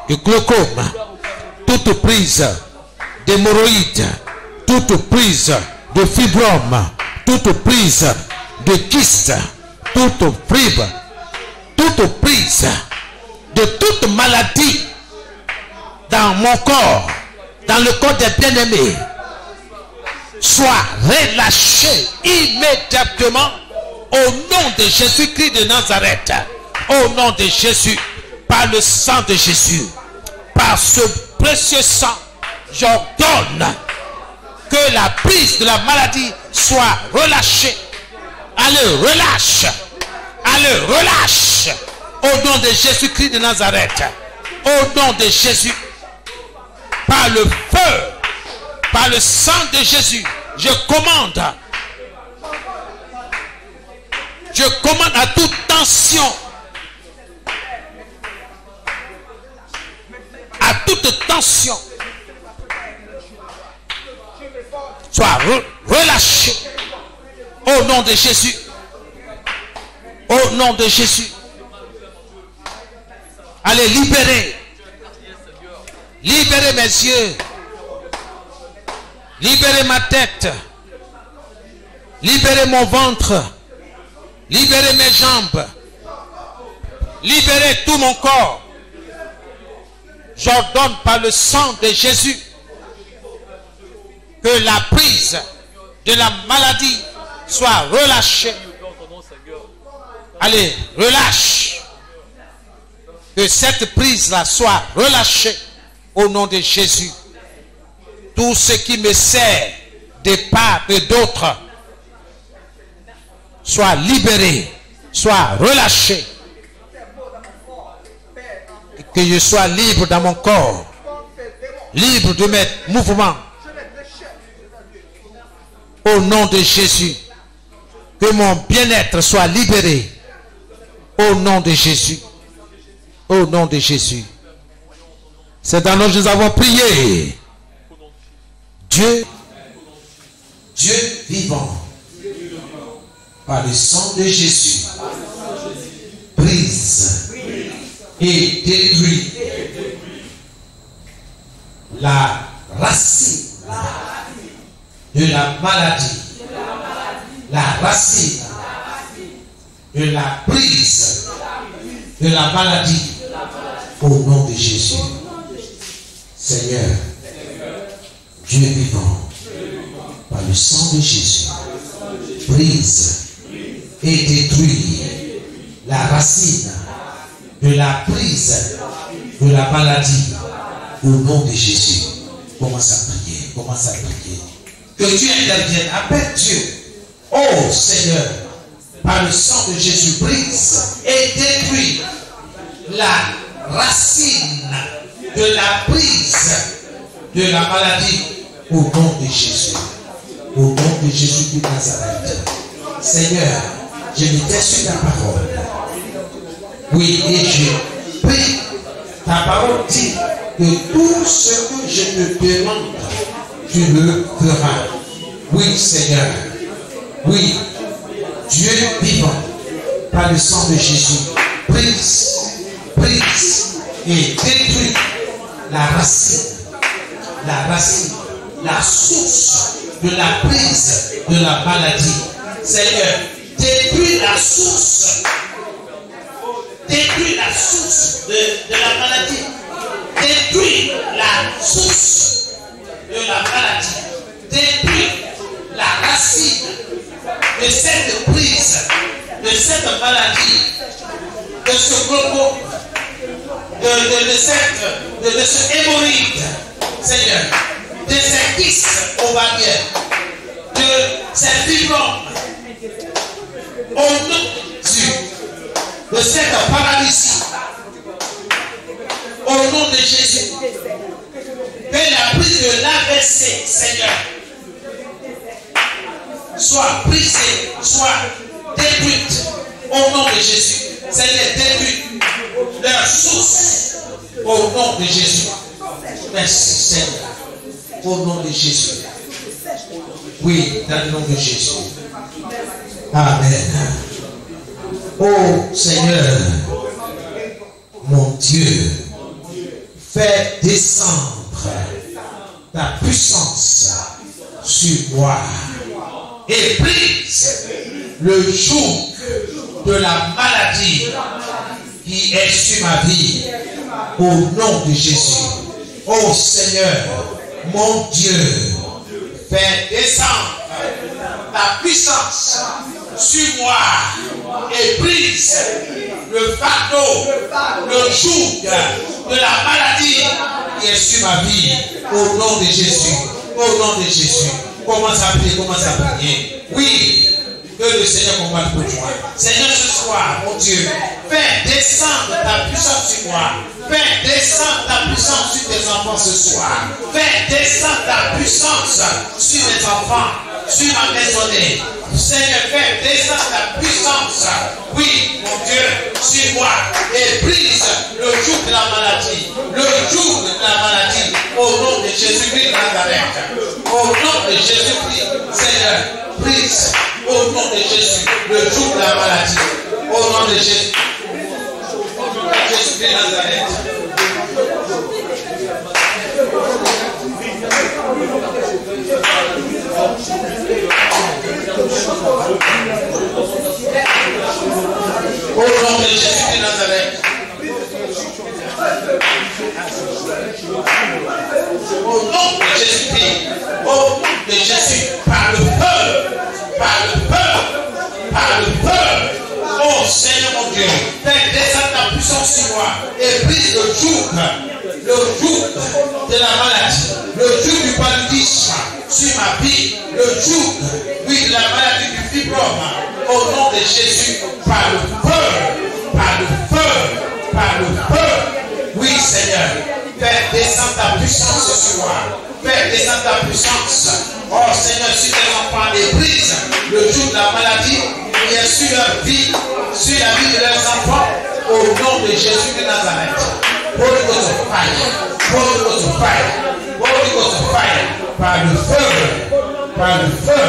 de glaucome, toute prise d'hémorroïdes, toute prise de fibrome, toute prise de kyste, toute prise de toute maladie dans mon corps, dans le corps des bien-aimés, soit relâchée immédiatement au nom de Jésus-Christ de Nazareth. Au nom de Jésus, par le sang de Jésus, par ce précieux sang, j'ordonne que la prise de la maladie soit relâchée. Allez, relâche. Allez, relâche. Au nom de Jésus-Christ de Nazareth. Au nom de Jésus. Par le feu. Par le sang de Jésus. Je commande. Je commande à toute tension. À toute tension. Soit relâché. Au nom de Jésus. Au nom de Jésus. Allez, libérez. Libérez mes yeux. Libérez ma tête. Libérez mon ventre. Libérez mes jambes. Libérez tout mon corps. J'ordonne par le sang de Jésus que la prise de la maladie soit relâchée. Allez, relâche. Que cette prise-là soit relâchée au nom de Jésus. Tout ce qui me sert de part et d'autre soit libéré, soit relâché. Et que je sois libre dans mon corps, libre de mes mouvements. Au nom de Jésus, que mon bien-être soit libéré. Au nom de Jésus. Au nom de Jésus. C'est dans nous que nous avons prié. Dieu vivant, par le sang de Jésus, brise et détruit la racine de la maladie, la racine de la prise de la maladie, au nom de Jésus. Seigneur, Dieu vivant, par le sang de Jésus, brise et détruit la racine de la prise de la maladie, au nom de Jésus. Commence à prier, commence à prier. Que Dieu intervienne, appelle Dieu. Oh Seigneur, par le sang de Jésus, brise et détruit la racine de la prise de la maladie, au nom de Jésus. Au nom de Jésus de Nazareth. Seigneur, je médite sur ta parole. Oui, et je prie. Ta parole dit que tout ce que je te demande, tu le feras. Oui, Seigneur. Oui, Dieu vivant, par le sang de Jésus, brise et détruit la racine, la source de la prise de la maladie. Seigneur, détruis la source. Détruis la source de la maladie. Détruis la source de la maladie. Détruis la racine de cette prise, de cette maladie, de ce glaucome, de ce hémorroïde, Seigneur, de ces kystes ovariens, de ces fibromes, au nom de cette paralysie, au nom de Jésus, que la prise de l'AVC, Seigneur, soit brisée, soit détruite, au nom de Jésus. Seigneur, détruit leur source, au nom de Jésus. Merci, Seigneur, au nom de Jésus. Oui, dans le nom de Jésus. Amen. Oh Seigneur, mon Dieu, fais descendre ta puissance sur moi et brise le joug de la maladie qui est sur ma vie, au nom de Jésus. Oh Seigneur, mon Dieu, fais descendre ta puissance sur moi et brise le fardeau, le joug de la maladie qui est sur ma vie, au nom de Jésus. Au nom de Jésus. Commence à prier, commence à prier. Oui, que le Seigneur combatte pour toi. Seigneur, ce soir, mon Dieu, fais descendre ta puissance sur moi. Fais descendre ta puissance sur tes enfants ce soir. Fais descendre ta puissance sur mes enfants, sur ma maisonnée. Seigneur, fais descendre ta puissance, oui, mon Dieu, sur moi, et brise le joug de la maladie, le joug de la maladie, au nom de Jésus-Christ de Nazareth. Au nom de Jésus-Christ, Seigneur, brise, au nom de Jésus, le joug de la maladie, au nom de Jésus. Jésus-Christ de Nazareth. Au nom de Jésus de Nazareth. Au nom de Jésus-Christ. Au nom de Jésus. Par le feu. Par le feu. Par le feu. Oh Seigneur mon Dieu. Fais descendre ta puissance sur moi. Et brise le joug de la maladie. Le joug du paludisme sur ma vie. Le joug, oui, de la maladie du fibrome. Au nom de Jésus, par le feu, par le feu, par le feu. Oui, Seigneur, fais descendre ta puissance sur moi. Fais descendre ta puissance. Oh Seigneur, sur tes enfants, et brise le joug de la maladie qui est sur leur vie, sur la vie de leurs enfants. Au nom de Jésus de Nazareth. Holy Ghost of fire. Holy Ghost of fire. Holy Ghost of fire. Par le feu. Par le feu.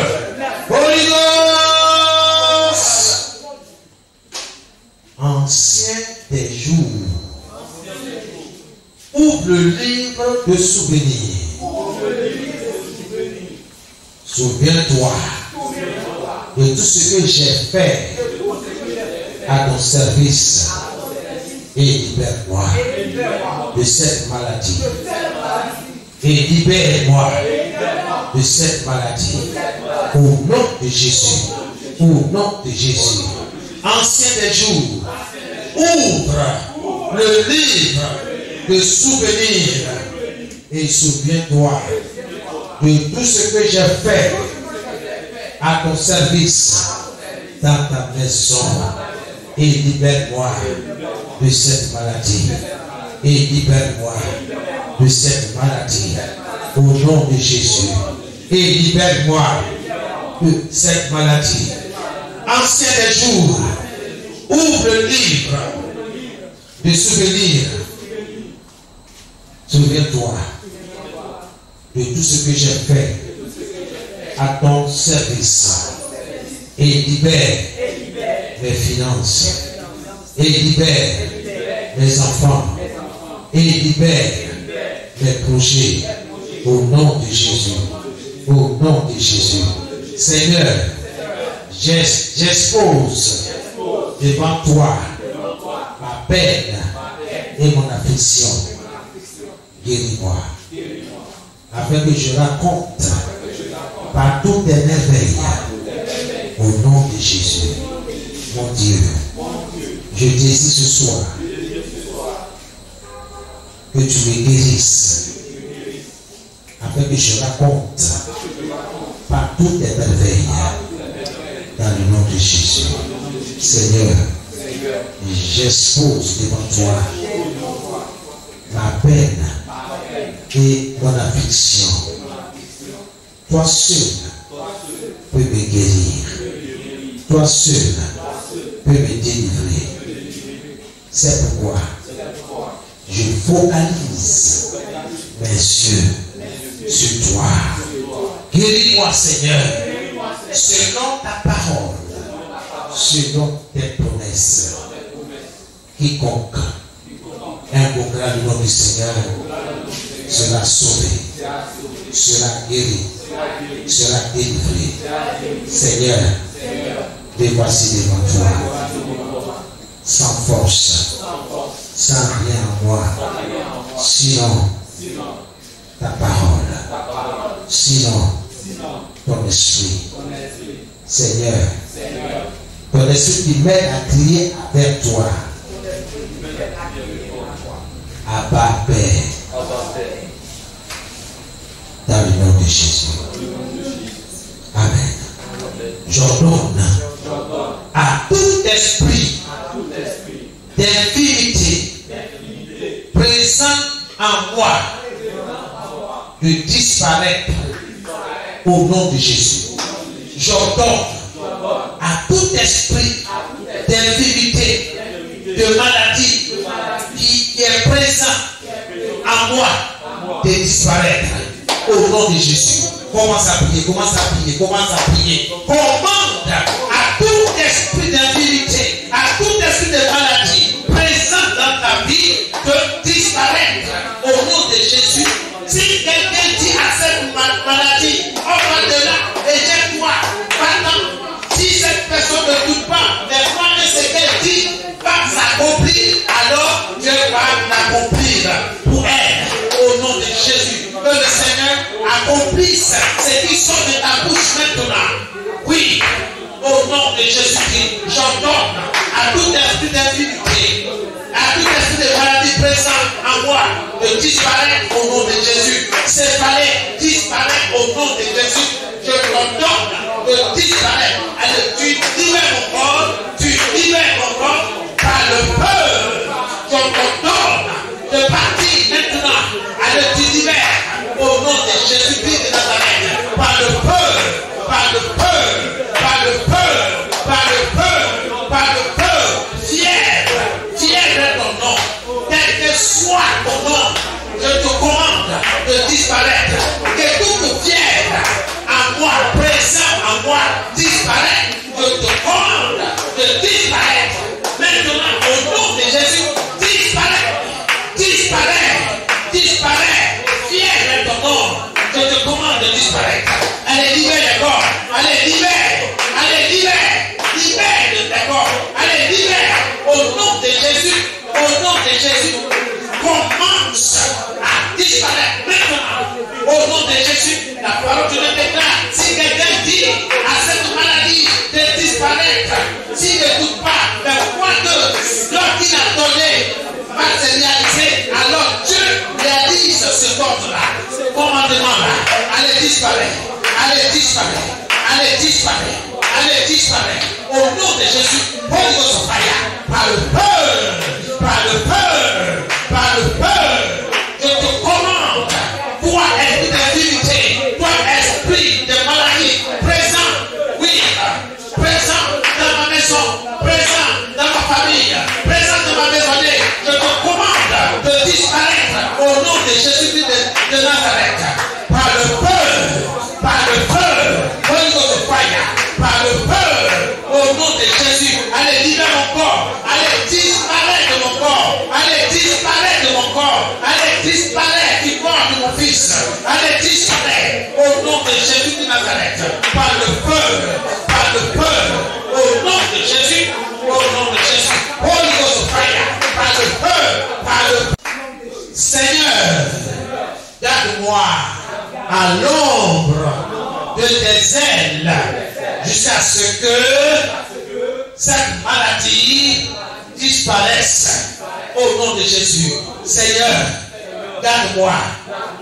Holy Ghost. Ancien des jours. Ouvre le livre de souvenirs. Souviens-toi de tout ce que j'ai fait à ton service et libère-moi de cette maladie. Et libère-moi de cette maladie. Au nom de Jésus. Au nom de Jésus. Ancien des jours, ouvre le livre de souvenirs et souviens-toi de tout ce que j'ai fait à ton service dans ta maison et libère-moi de cette maladie. Et libère-moi de cette maladie au nom de Jésus. Et libère-moi de cette maladie. Ancien des jours, ouvre le livre de souvenirs. Souviens-toi de tout ce que j'ai fait à ton service et libère mes finances et libère mes enfants et libère mes projets au nom de Jésus. Au nom de Jésus. Seigneur, j'expose devant toi ma peine et mon affliction. Guéris-moi. Afin que je raconte par toutes tes merveilles au nom de Jésus. Mon Dieu, je désire ce soir que tu me guérisses afin que je raconte par toutes tes merveilles dans le nom de Jésus. Seigneur, j'expose devant toi ma peine et mon affliction. Toi seul peux me guérir. Toi seul peux me délivrer. C'est pourquoi je focalise mes yeux sur toi. Guéris-moi, Seigneur, selon ta parole, selon tes promesses. Quiconque invoquera le nom du Seigneur sera sauvé, sera guéri, sera délivré. Seigneur, me voici devant toi, sans force, sans rien en moi, sinon ta parole, sinon ton esprit. Seigneur, ton esprit qui m'aide à crier vers toi. Abba Père, dans le nom de Jésus. Amen. J'ordonne d'infirmité présente en moi de disparaître au nom de Jésus. J'ordonne à tout esprit d'infirmité, de maladie qui est présent en moi de disparaître au nom de Jésus. Commence à prier, commence à prier, commence à prier. Commande à tout esprit d'infirmité, à tout esprit de maladie présent dans ta vie de disparaître au nom de Jésus. Si quelqu'un dit à cette maladie, on va de là, éjecte-toi, va-t'en. Si cette personne ne doute pas, mais croit que ce qu'elle dit va s'accomplir, alors Dieu va l'accomplir pour elle au nom de Jésus. Que le Seigneur accomplisse ce qui sort de ta bouche maintenant. Oui, au nom de Jésus-Christ, j'ordonne à tout esprit d'infirmité, à tout esprit de maladie présent en moi de disparaître au nom de Jésus. Séparer, disparaître au nom de Jésus. Je t'ordonne de disparaître. Allez, tu libères mon corps, tu libères mon corps par le feu. Je t'ordonne de partir maintenant. Allez, tu libères au nom de Jésus-Christ de Nazareth. Par le feu, par le feu, par le feu, par le feu, par le feu. Fièvre, fièvre est ton nom. Quel que soit ton nom, je te commande de disparaître. Que toute fièvre en moi, présent en moi, disparaît. Je te commande de disparaître. Maintenant, au nom de Jésus, disparaît, disparaît, disparaît. Fièvre est ton nom. Je te commande de disparaître. Allez, libère les corps. Allez, libère. Allez, libère. Libère les corps. Allez, libère. Au nom de Jésus. Au nom de Jésus. Commence à disparaître maintenant. Au nom de Jésus. La parole de Dieu déclare. Si quelqu'un dit à cette maladie de disparaître, s'il ne doute pas, mais croit que lorsqu'il a donné va se réaliser, alors Dieu réalise ce ordre-là. Commandement-là. Allez, disparaître. Allez, disparaître. Allez, disparaître. Allez, disparaître. Au nom de Jésus, Holy Ghost fire. Par le feu. Par le feu. Par le feu. Je te commande. Toi, esprit d'infirmité. Toi, esprit de maladie. Présent. Oui. Présent dans ma maison. Présent dans ma famille. Présent dans ma maisonnée. Je te commande de disparaître. Au nom de Jésus-Christ de Nazareth. Par le feu. Par le feu. Holy Ghost fire. Par le feu. Au nom de Jésus. Allez, libère mon corps. Allez, disparaître de mon corps. Allez, disparaître de mon corps. Allez, disparaître du corps de mon fils. Allez, disparaître. Au nom de Jésus de Nazareth. Par le feu. Par le feu. Au nom de Jésus. Au nom de Jésus. Holy Ghost fire. Par le feu. Par le feu. Seigneur, garde-moi à l'ombre de tes ailes jusqu'à ce que cette maladie disparaisse au nom de Jésus. Seigneur, garde-moi,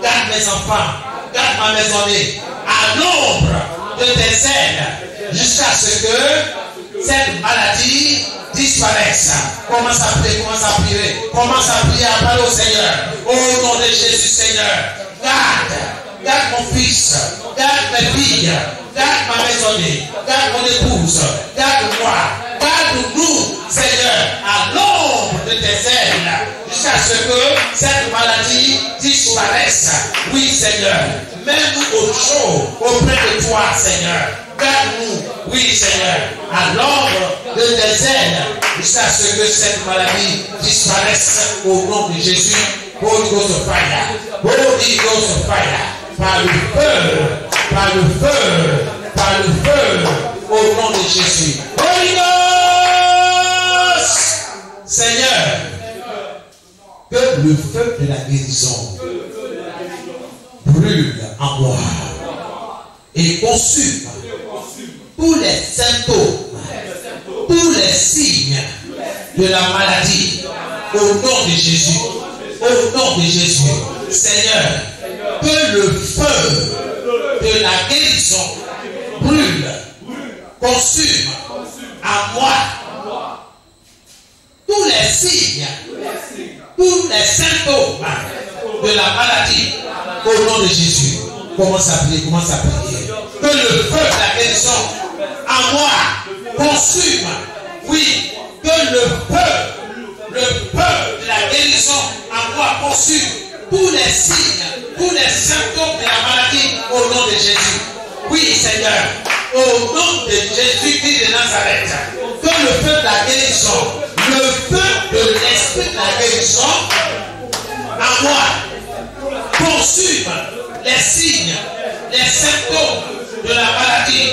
garde mes enfants, garde ma maisonnée à l'ombre de tes ailes jusqu'à ce que cette maladie disparaisse. Commence à prier, commence à prier, commence à prier, à parler au Seigneur. Au nom de Jésus, Seigneur, garde mon fils, garde mes filles, garde ma maisonnée, garde mon épouse, garde-moi, garde-nous, Seigneur, à l'ombre de tes ailes, jusqu'à ce que cette maladie disparaisse. Oui, Seigneur, mets-nous au chaud auprès de toi, Seigneur. Garde-nous, oui, Seigneur, à l'ombre de tes ailes, jusqu'à ce que cette maladie disparaisse au nom de Jésus. Holy Ghost fire, Holy Ghost fire, par le feu, par le feu, par le feu, au nom de Jésus. Holy Ghost, Seigneur, que le feu de la guérison brûle en moi et consume tous les symptômes, tous les signes de la maladie, au nom de Jésus, au nom de Jésus. Seigneur, que le feu de la guérison brûle, consume en moi tous les signes, tous les symptômes de la maladie au nom de Jésus. Commence à prier, commence à prier. Que le feu de la guérison en moi consume. Oui, que le feu de la guérison en moi consume tous les signes, tous les symptômes de la maladie au nom de Jésus. Oui, Seigneur, au nom de Jésus-Christ de Nazareth, que le feu de la guérison, le feu de l'esprit de la guérison en moi consume les signes, les symptômes de la maladie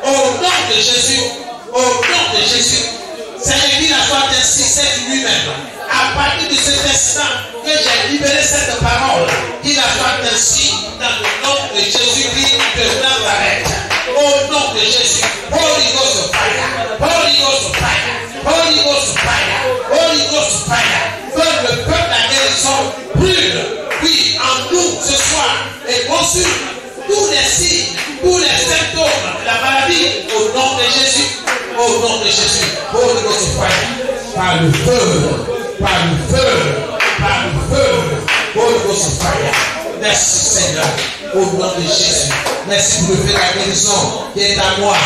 au nom de Jésus, au nom de Jésus. Seigneur, qu'il en soit ainsi, c'est lui-même. À partir de cet instant que j'ai libéré cette parole, qu'il en soit ainsi dans le nom de Jésus-Christ de Nazareth. Au nom de Jésus, Holy Ghost fire, Holy Ghost fire, Holy Ghost fire, Holy Ghost fire. Que le peuple de la guérison brûle, oui, en nous ce soir et consume tous les signes, tous les symptômes de la maladie au nom de Jésus, au nom de Jésus. Holy Ghost fire, par le feu, par le feu, par le feu, Holy Ghost fire. Merci Seigneur, au nom de Jésus. Merci pour le feu de la guérison qui est à moi,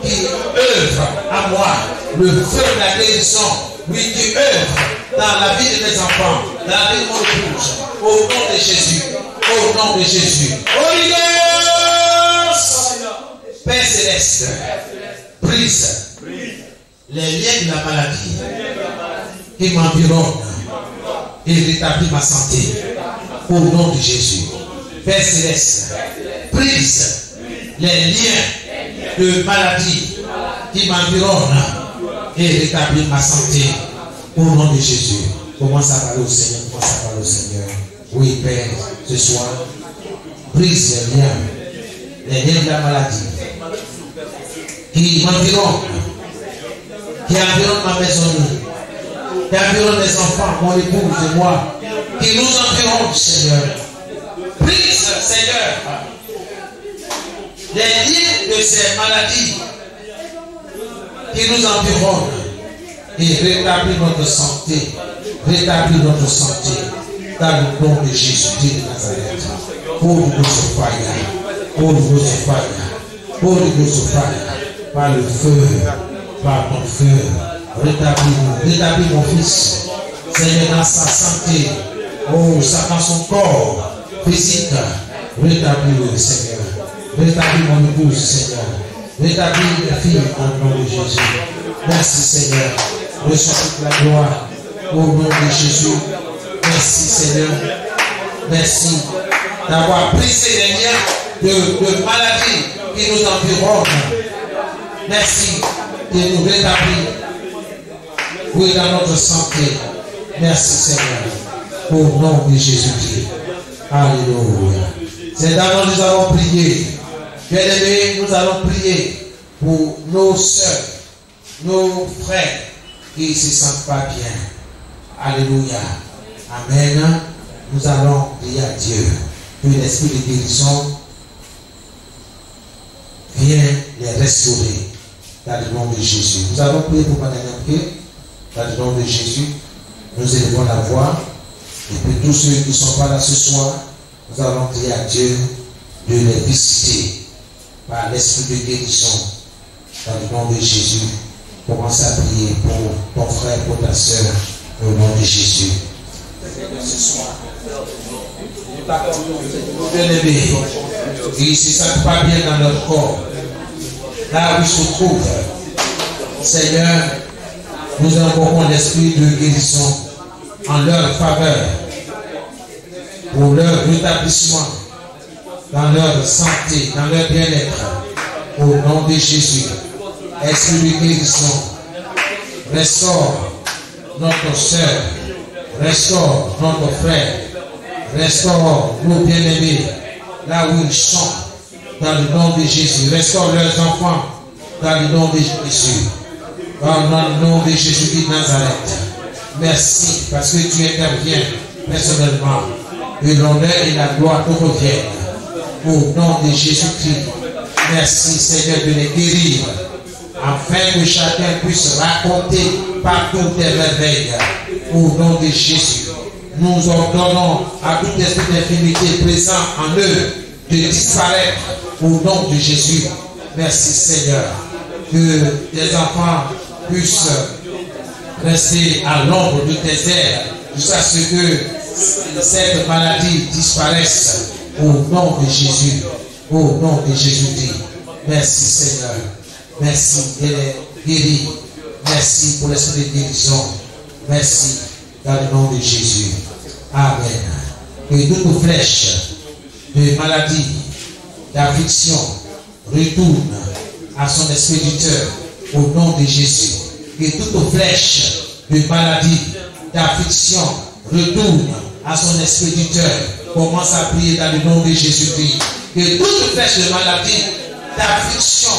qui œuvre à moi. Le feu de la guérison, oui, qui œuvre dans la vie de mes enfants, dans la vie de mon épouse. Au nom de Jésus, au nom de Jésus. Holy Ghost, Père Céleste, brise les liens de la maladie qui m'environnent et rétablit ma santé. Au nom de Jésus. Père Céleste, brise les liens de maladie qui m'environnent et rétablit ma santé. Au nom de Jésus. Commence à parler au Seigneur. Commence à parler au Seigneur. Oui, Père, ce soir, brise les liens de la maladie qui m'environnent, qui environnent ma maison, qui environnent mes enfants, mon épouse et moi, qui nous environnent, Seigneur. Brise, Seigneur, les liens de ces maladies qui nous environnent et rétablit notre santé, rétablit notre santé dans le nom de Jésus de Nazareth. Holy Ghost fire, Holy Ghost fire, Holy Ghost fire, par le feu, par ton feu, rétablis mon fils, Seigneur, dans sa santé, oh, ça dans son corps physique, rétablis-le, Seigneur, rétablis mon épouse, Seigneur, rétablis mes filles au nom de Jésus. Merci, Seigneur, reçois toute la gloire au nom de Jésus. Merci, Seigneur, merci d'avoir brisé les liens de maladie qui nous environnent. Merci de nous rétablir, oui, dans notre santé. Merci, Seigneur, au nom de Jésus-Christ. Alléluia. C'est d'abord nous allons prier. Bien-aimés, nous allons prier pour nos soeurs, nos frères qui ne se sentent pas bien. Alléluia. Amen. Nous allons prier à Dieu que l'esprit de guérison vienne les restaurer dans le nom de Jésus. Nous allons prier pour Madame Pied dans le nom de Jésus. Nous élevons la voix. Et puis tous ceux qui ne sont pas là ce soir, nous allons prier à Dieu de les visiter par l'esprit de guérison dans le nom de Jésus. Commence à prier pour ton frère, pour ta soeur, au nom de Jésus. Ce soir, bien-aimés, ils ne se sentent pas bien dans leur corps, là où ils se trouvent. Seigneur, nous invoquons l'esprit de guérison en leur faveur, pour leur rétablissement, dans leur santé, dans leur bien-être, au nom de Jésus. Esprit de guérison, restaure notre soeur, restaure notre frère, restaure nos bien-aimés, là où ils sont, dans le nom de Jésus. Restaure leurs enfants, dans le nom de Jésus. Dans le nom de Jésus de Nazareth. Merci parce que tu interviens personnellement. Que l'honneur et la gloire te reviennent. Au nom de Jésus-Christ. Merci Seigneur de les guérir afin que chacun puisse raconter partout tes merveilles. Au nom de Jésus, nous ordonnons à tout esprit d'infimité présent en eux de disparaître au nom de Jésus. Merci Seigneur, que tes enfants puissent rester à l'ombre de tes ailes jusqu'à ce que cette maladie disparaisse au nom de Jésus. Au nom de Jésus-Christ. Merci Seigneur. Merci guéri. Merci pour l'esprit de guérison. Merci dans le nom de Jésus. Amen. Que toute flèche de maladie, d'affliction retourne à son expéditeur au nom de Jésus. Que toute flèche de maladie, d'affliction retourne à son expéditeur. Commence à prier dans le nom de Jésus-Christ. Que toute flèche de maladie, d'affliction,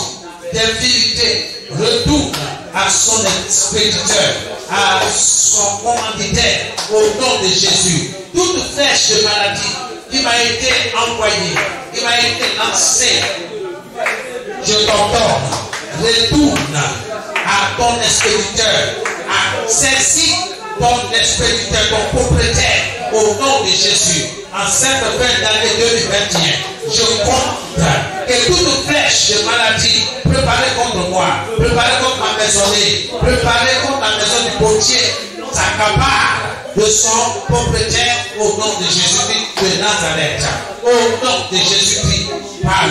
d'infirmité retourne à son expéditeur, à son commanditaire au nom de Jésus. Toute flèche de maladie qui m'a été envoyée, qui m'a été lancée, je t'ordonne, retourne à ton expéditeur, à saisis ton expéditeur, ton propriétaire au nom de Jésus. En cette fin d'année 2021, je compte que toute flèche de maladie préparée contre moi, préparée contre ma maisonnée, préparée contre la maison du potier, s'accapare de son propriétaire au nom de Jésus-Christ de Nazareth. Au nom de Jésus-Christ, par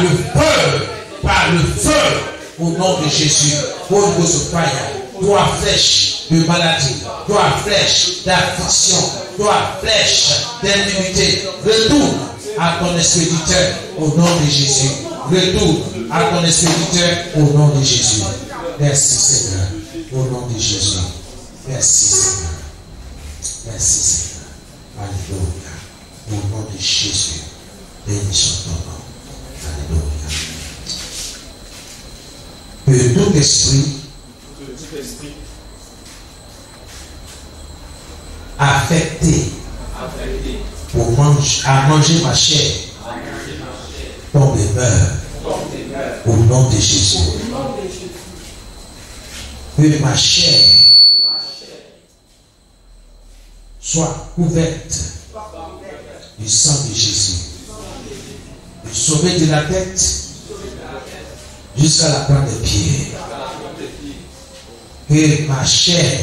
le feu, au nom de Jésus, Holy Ghost fire, toi flèche de maladie, toi flèche d'affliction, toi flèche d'inimité, retourne à ton expéditeur au nom de Jésus. Retourne à ton expéditeur au nom de Jésus. Merci Seigneur, au nom de Jésus. Merci Seigneur. Merci Seigneur. Alléluia. Au nom de Jésus. Bénissons ton nom. Alléluia. Que tout esprit affecté à manger ma chair tombe et meurt au nom de Jésus. Que ma chair soit couverte du sang de Jésus, de sauver de la tête jusqu'à la pointe des pieds. Que ma chair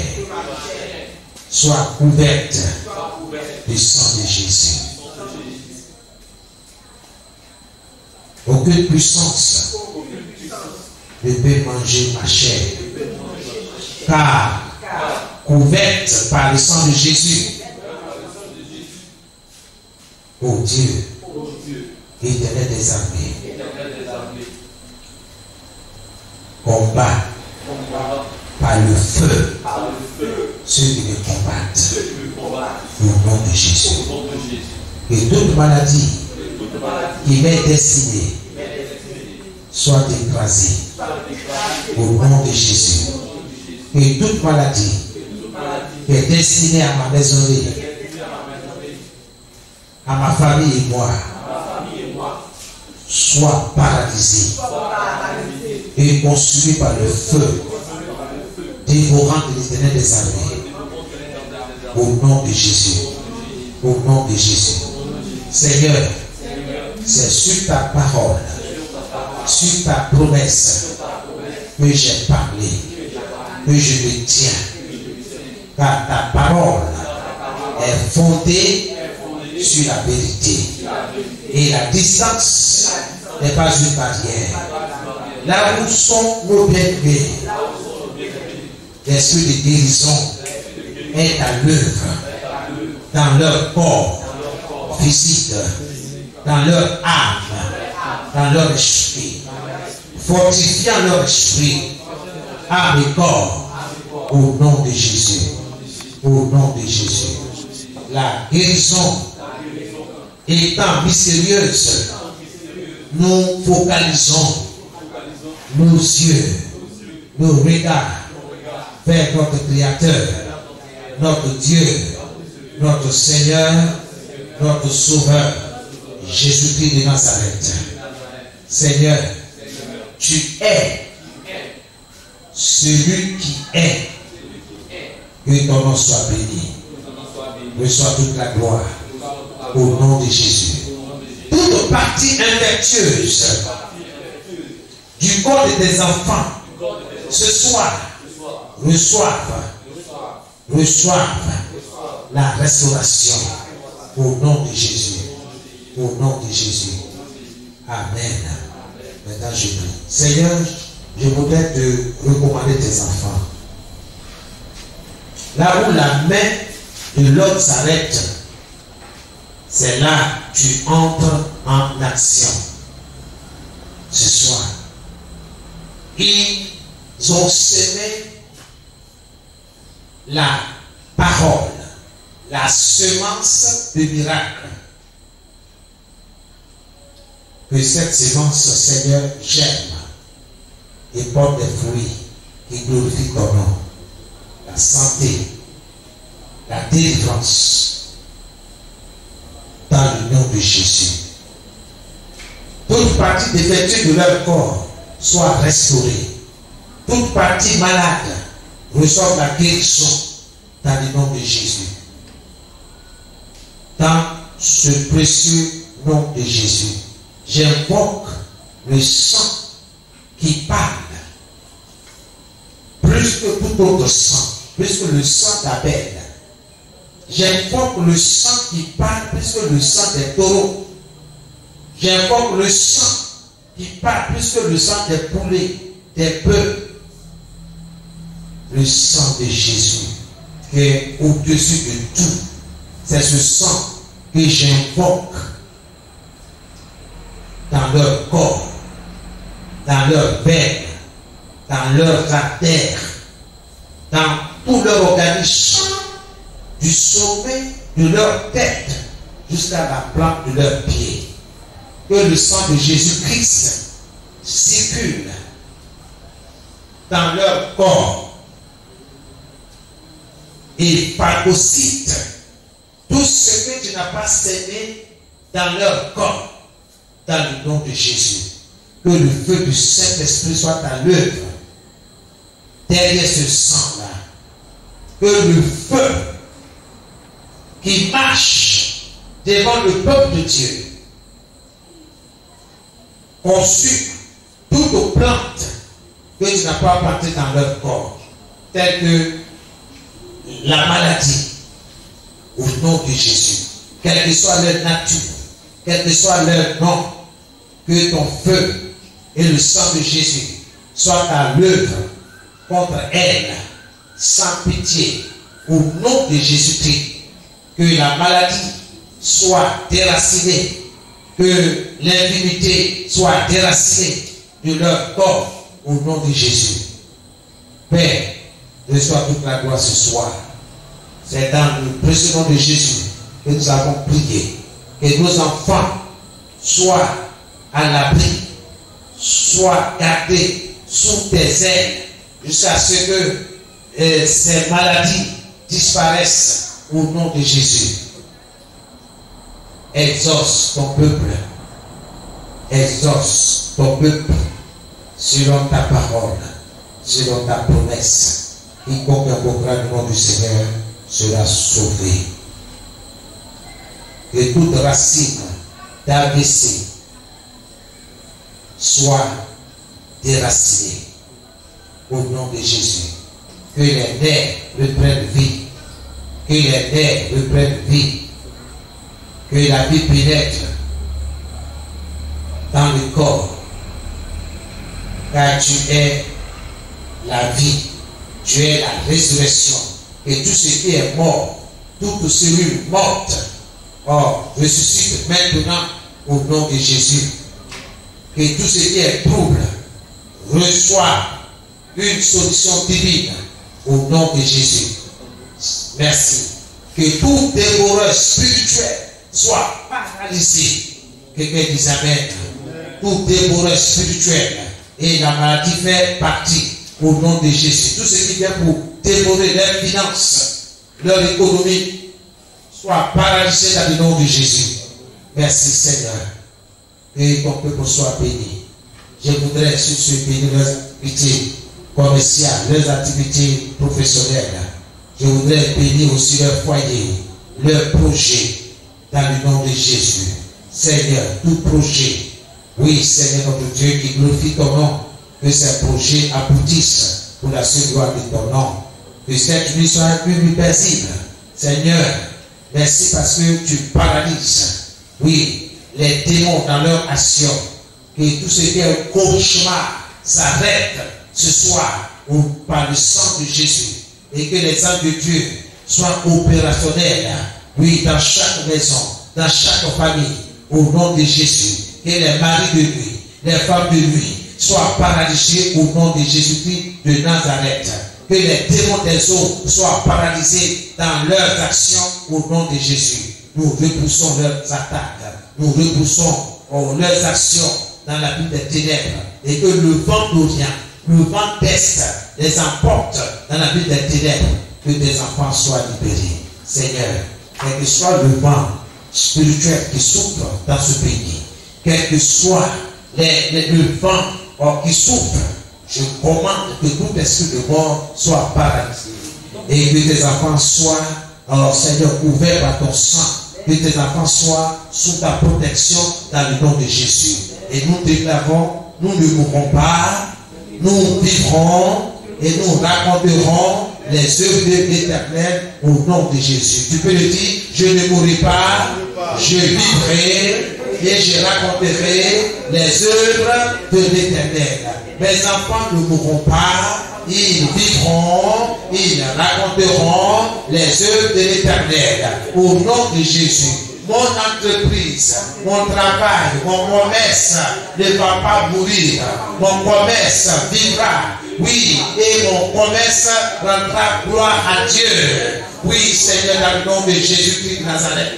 soit couverte du sang de Jésus. Aucune puissance ne peut manger ma chair, car couverte par le sang de Jésus. Ô Dieu, Éternel des armées, combat par le feu ceux qui me combattent au nom de Jésus. Et toute maladie qui m'est destinée soit écrasée au nom de Jésus. Et toute maladie qui est destinée à ma maisonnée, à ma famille et moi, soit paralysée et consumée par le feu dévorant de l'Éternel des armées. Au nom de Jésus. Au nom de Jésus. Seigneur, c'est sur ta parole, sur ta promesse que j'ai parlé, que je me tiens. Car ta parole est fondée sur la vérité. Et la distance n'est pas une barrière. Là où sont nos bien-aimés, l'esprit de guérison est à l'œuvre dans leur corps physique, dans leur âme, dans leur esprit, fortifiant leur esprit, âme et corps, au nom de Jésus. Au nom de Jésus. La guérison étant mystérieuse, nous focalisons nos yeux, nos regards vers notre Créateur, notre Dieu, notre Seigneur, notre Sauveur, Jésus-Christ de Nazareth. Seigneur, tu es celui qui est, que ton nom soit béni. Reçois toute la gloire au nom de Jésus. Toute partie infectieuse du corps de tes enfants ce soir reçoivent la restauration au nom de Jésus. Au nom de Jésus. Amen. Maintenant je prie. Seigneur, je voudrais te recommander tes enfants. Là où la main de l'homme s'arrête, c'est là que tu entres en action. Ce soir, ils ont semé la parole, la semence de miracle. Que cette semence, Seigneur, germe et porte des fruits qui glorifient ton nom. La santé, la délivrance, dans le nom de Jésus. Toute partie défectueuse de leur corps soit restaurée. Toute partie malade reçoive la guérison dans le nom de Jésus. Dans ce précieux nom de Jésus, j'invoque le sang qui parle plus que tout autre sang, plus que le sang d'Abel. J'invoque le sang qui parle plus que le sang des taureaux. J'invoque le sang qui parle plus que le sang des poulets, des bœufs. Le sang de Jésus qui est au-dessus de tout. C'est ce sang que j'invoque dans leur corps, dans leurs veines, dans leurs artères, dans tout leur organisme, du sommet de leur tête jusqu'à la plante de leurs pieds. Que le sang de Jésus-Christ circule dans leur corps et phagocyte tout ce que tu n'as pas sémé dans leur corps, dans le nom de Jésus. Que le feu du Saint-Esprit soit à l'œuvre derrière ce sang-là. Que le feu qui marche devant le peuple de Dieu consume toutes plantes que tu n'as pas plantées dans leur corps, telles que la maladie, au nom de Jésus. Quelle que soit leur nature, quel que soit leur nom, que ton feu et le sang de Jésus soient à l'œuvre contre elle, sans pitié, au nom de Jésus-Christ. Que la maladie soit déracinée, que l'infimité soit déracinée de leur corps, au nom de Jésus. Père, reçois toute la gloire ce soir. C'est dans le précieux nom de Jésus que nous avons prié. Que nos enfants soient à l'abri, soient gardés sous tes ailes, jusqu'à ce que ces maladies disparaissent au nom de Jésus. Exauce ton peuple. Exauce ton peuple selon ta parole, selon ta promesse. Quiconque invoquera le nom du Seigneur sera sauvé. Que toute racine d'AVC soit déracinée au nom de Jésus. Que les nerfs reprennent vie. Que les nerfs reprennent vie. Que la vie pénètre dans le corps. Car tu es la vie. Tu es la résurrection. Et tout ce qui est mort, toute cellule morte, ressuscite maintenant au nom de Jésus. Que tout ce qui est trouble reçoit une solution divine au nom de Jésus. Merci. Que tout dévoreur spirituel soit paralysé. Quelqu'un dit amen. Tout dévoreur spirituel, et la maladie fait partie au nom de Jésus. Tout ce qui vient pour dévorer leurs finances, leur économie, soit paralysé dans le nom de Jésus. Merci Seigneur. Que ton peuple soit béni. Je voudrais sur ce béni leur pitié commerciales, leurs activités professionnelles. Je voudrais bénir aussi leur foyer, leur projet, dans le nom de Jésus. Seigneur, tout projet, oui, Seigneur notre Dieu, qui glorifie ton nom, que ces projets aboutissent pour la seule gloire de ton nom. Que cette nuit soit une nuit paisible. Seigneur, merci parce que tu paralyses, oui, les démons dans leur action. Que tout ce qui est un cauchemar s'arrête ce soir par le sang de Jésus. Et que les anges de Dieu soient opérationnels, oui, dans chaque maison, dans chaque famille, au nom de Jésus. Que les maris de nuit, les femmes de nuit soient paralysés au nom de Jésus-Christ de Nazareth. Que les démons des eaux soient paralysés dans leurs actions au nom de Jésus. Nous repoussons leurs attaques, nous repoussons leurs actions dans la vie des ténèbres. Et que le vent d'Orient, le vent d'Est les emporte dans la vie des ténèbres. Que tes enfants soient libérés. Seigneur, quel que soit le vent spirituel qui souffre dans ce pays, quel que soit le vent qui souffre, je commande que tout esprit de mort soit paralysé. Et que tes enfants soient, Seigneur, couverts par ton sang. Que tes enfants soient sous ta protection dans le nom de Jésus. Et nous déclarons, nous ne mourrons pas, nous vivrons et nous raconterons les œuvres de l'Éternel au nom de Jésus. Tu peux le dire, je ne mourrai pas, je vivrai et je raconterai les œuvres de l'Éternel. Mes enfants ne mourront pas, ils vivront, ils raconteront les œuvres de l'Éternel au nom de Jésus. Mon entreprise, mon travail, mon commerce ne va pas mourir. Mon commerce vivra. Oui, et mon commerce rendra gloire à Dieu. Oui, Seigneur, dans le nom de Jésus-Christ de Nazareth,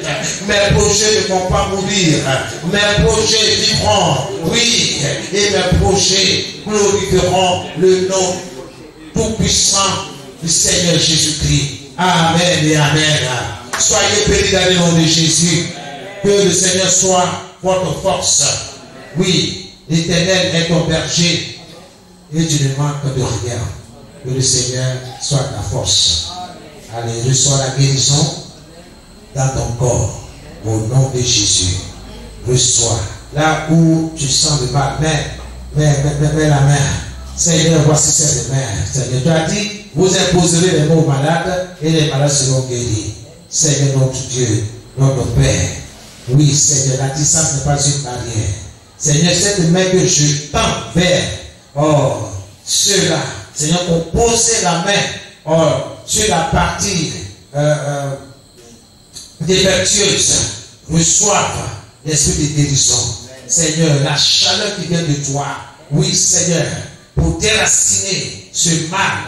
mes projets ne vont pas mourir. Mes projets vivront. Oui, et mes projets glorifieront le nom tout-puissant du Seigneur Jésus-Christ. Amen et amen. Soyez bénis dans le nom de Jésus. Que le Seigneur soit votre force. Oui, l'Éternel est ton berger et tu ne manques de rien. Que le Seigneur soit ta force. Allez, reçois la guérison dans ton corps. Au nom de Jésus. Reçois. Là où tu sens le mal, mets la main. Seigneur, voici cette main. Seigneur, tu as dit, vous imposerez les mots aux malades et les malades seront guéris. Seigneur notre Dieu, notre Père. Oui, Seigneur, la distance n'est pas une barrière. Seigneur, cette main que je tends vers ceux-là, Seigneur, qu'on pose la main sur la partie défectueuse, reçoivent l'esprit de guérison. Seigneur, la chaleur qui vient de toi, oui, Seigneur, pour déraciner ce mal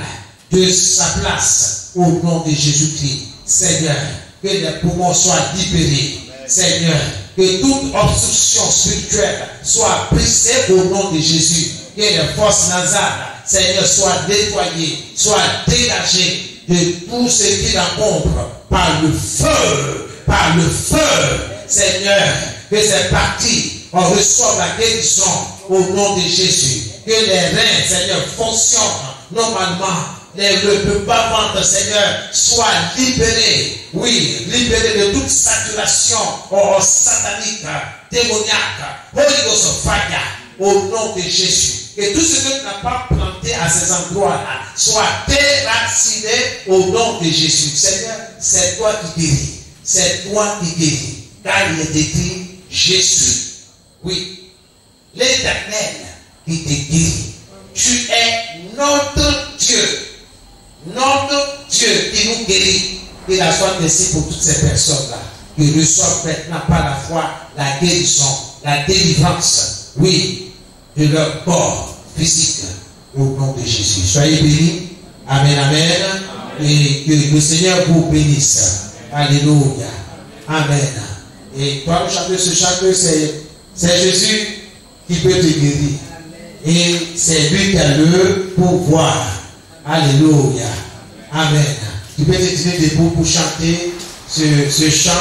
de sa place au nom de Jésus-Christ. Seigneur, que les poumons soient libérés. Seigneur, que toute obstruction spirituelle soit brisée au nom de Jésus. Que les forces nasales, Seigneur, soient nettoyées, soient dégagées de tout ce qui l'encombre par le feu, par le feu. Seigneur, que ces parties reçoivent la guérison au nom de Jésus. Que les reins, Seigneur, fonctionnent normalement. Le bas-ventre, Seigneur, soit libéré. Oui, libéré de toute saturation satanique, démoniaque. Holy Ghost fire, au nom de Jésus. Que tout ce que tu n'as pas planté à ces endroits-là soit déraciné au nom de Jésus. Seigneur, c'est toi qui guéris. C'est toi qui guéris. Car il est écrit Jésus. Oui, l'Éternel qui te guérit. Tu es notre Dieu. Notre Dieu qui nous guérit. Et la soit merci pour toutes ces personnes-là qui reçoivent maintenant par la foi la guérison, la délivrance, oui, de leur corps physique au nom de Jésus. Soyez bénis. Amen, amen. Et que le Seigneur vous bénisse. Alléluia. Amen. Et toi, nous chantons ce chant, c'est Jésus qui peut te guérir. Et c'est lui qui a le pouvoir. Alléluia. Amen. Tu peux te tenir debout pour chanter ce chant,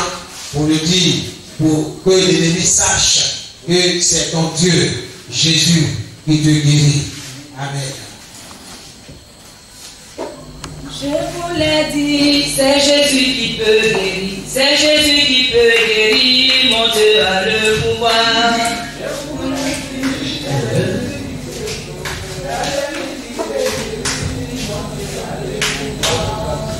pour le dire, pour que l'ennemi sache que c'est ton Dieu, Jésus, qui te guérit. Amen. Je vous l'ai dit, c'est Jésus qui peut guérir, c'est Jésus qui peut guérir, mon Dieu a le pouvoir.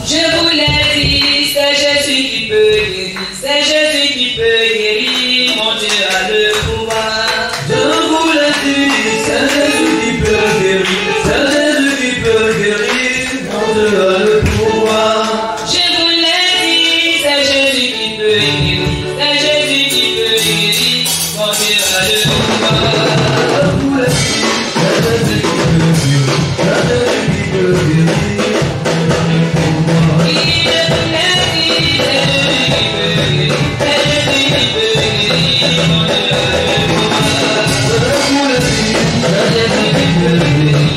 Je vous l'ai dit, c'est Jésus qui peut guérir, c'est Jésus qui peut guérir, mon Dieu a le pouvoir. Je vous l'ai dit, c'est Jésus qui peut guérir, c'est Jésus qui peut guérir, mon Dieu a le pouvoir. Je vous l'ai dit, c'est Jésus qui peut guérir, c'est Jésus qui peut guérir, mon Dieu a le pouvoir. Je vous l'ai dit, c'est Jésus qui peut guérir, c'est Jésus qui peut guérir.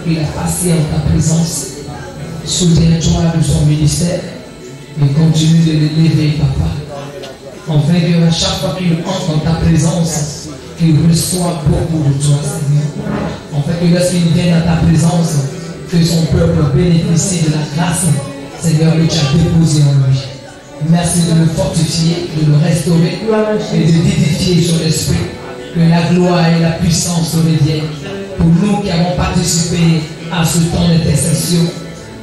Il a passé en ta présence. Souviens-toi de son ministère et continue de l'élever, papa. Enfin, que à chaque fois qu'il entre dans ta présence, qu'il reçoit beaucoup de toi, Seigneur. Enfin, que lorsqu'il vient dans ta présence, que son peuple bénéficie de la grâce, Seigneur, que tu as déposée en lui. Merci de le fortifier, de le restaurer et de l'édifier sur l'esprit. Que la gloire et la puissance reviennent. Pour nous qui avons participé à ce temps d'intercession,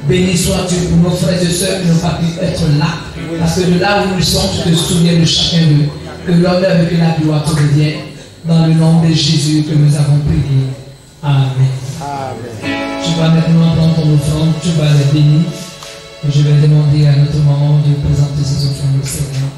béni sois-tu pour nos frères et sœurs qui n'ont pas pu être là, parce que de là où nous sommes, tu te souviens de chacun d'eux. Que l'honneur et que la gloire te reviennent, dans le nom de Jésus que nous avons prié. Amen. Amen. Tu vas maintenant prendre ton offrande, tu vas la bénir, et je vais demander à notre maman de présenter ses offrandes au Seigneur.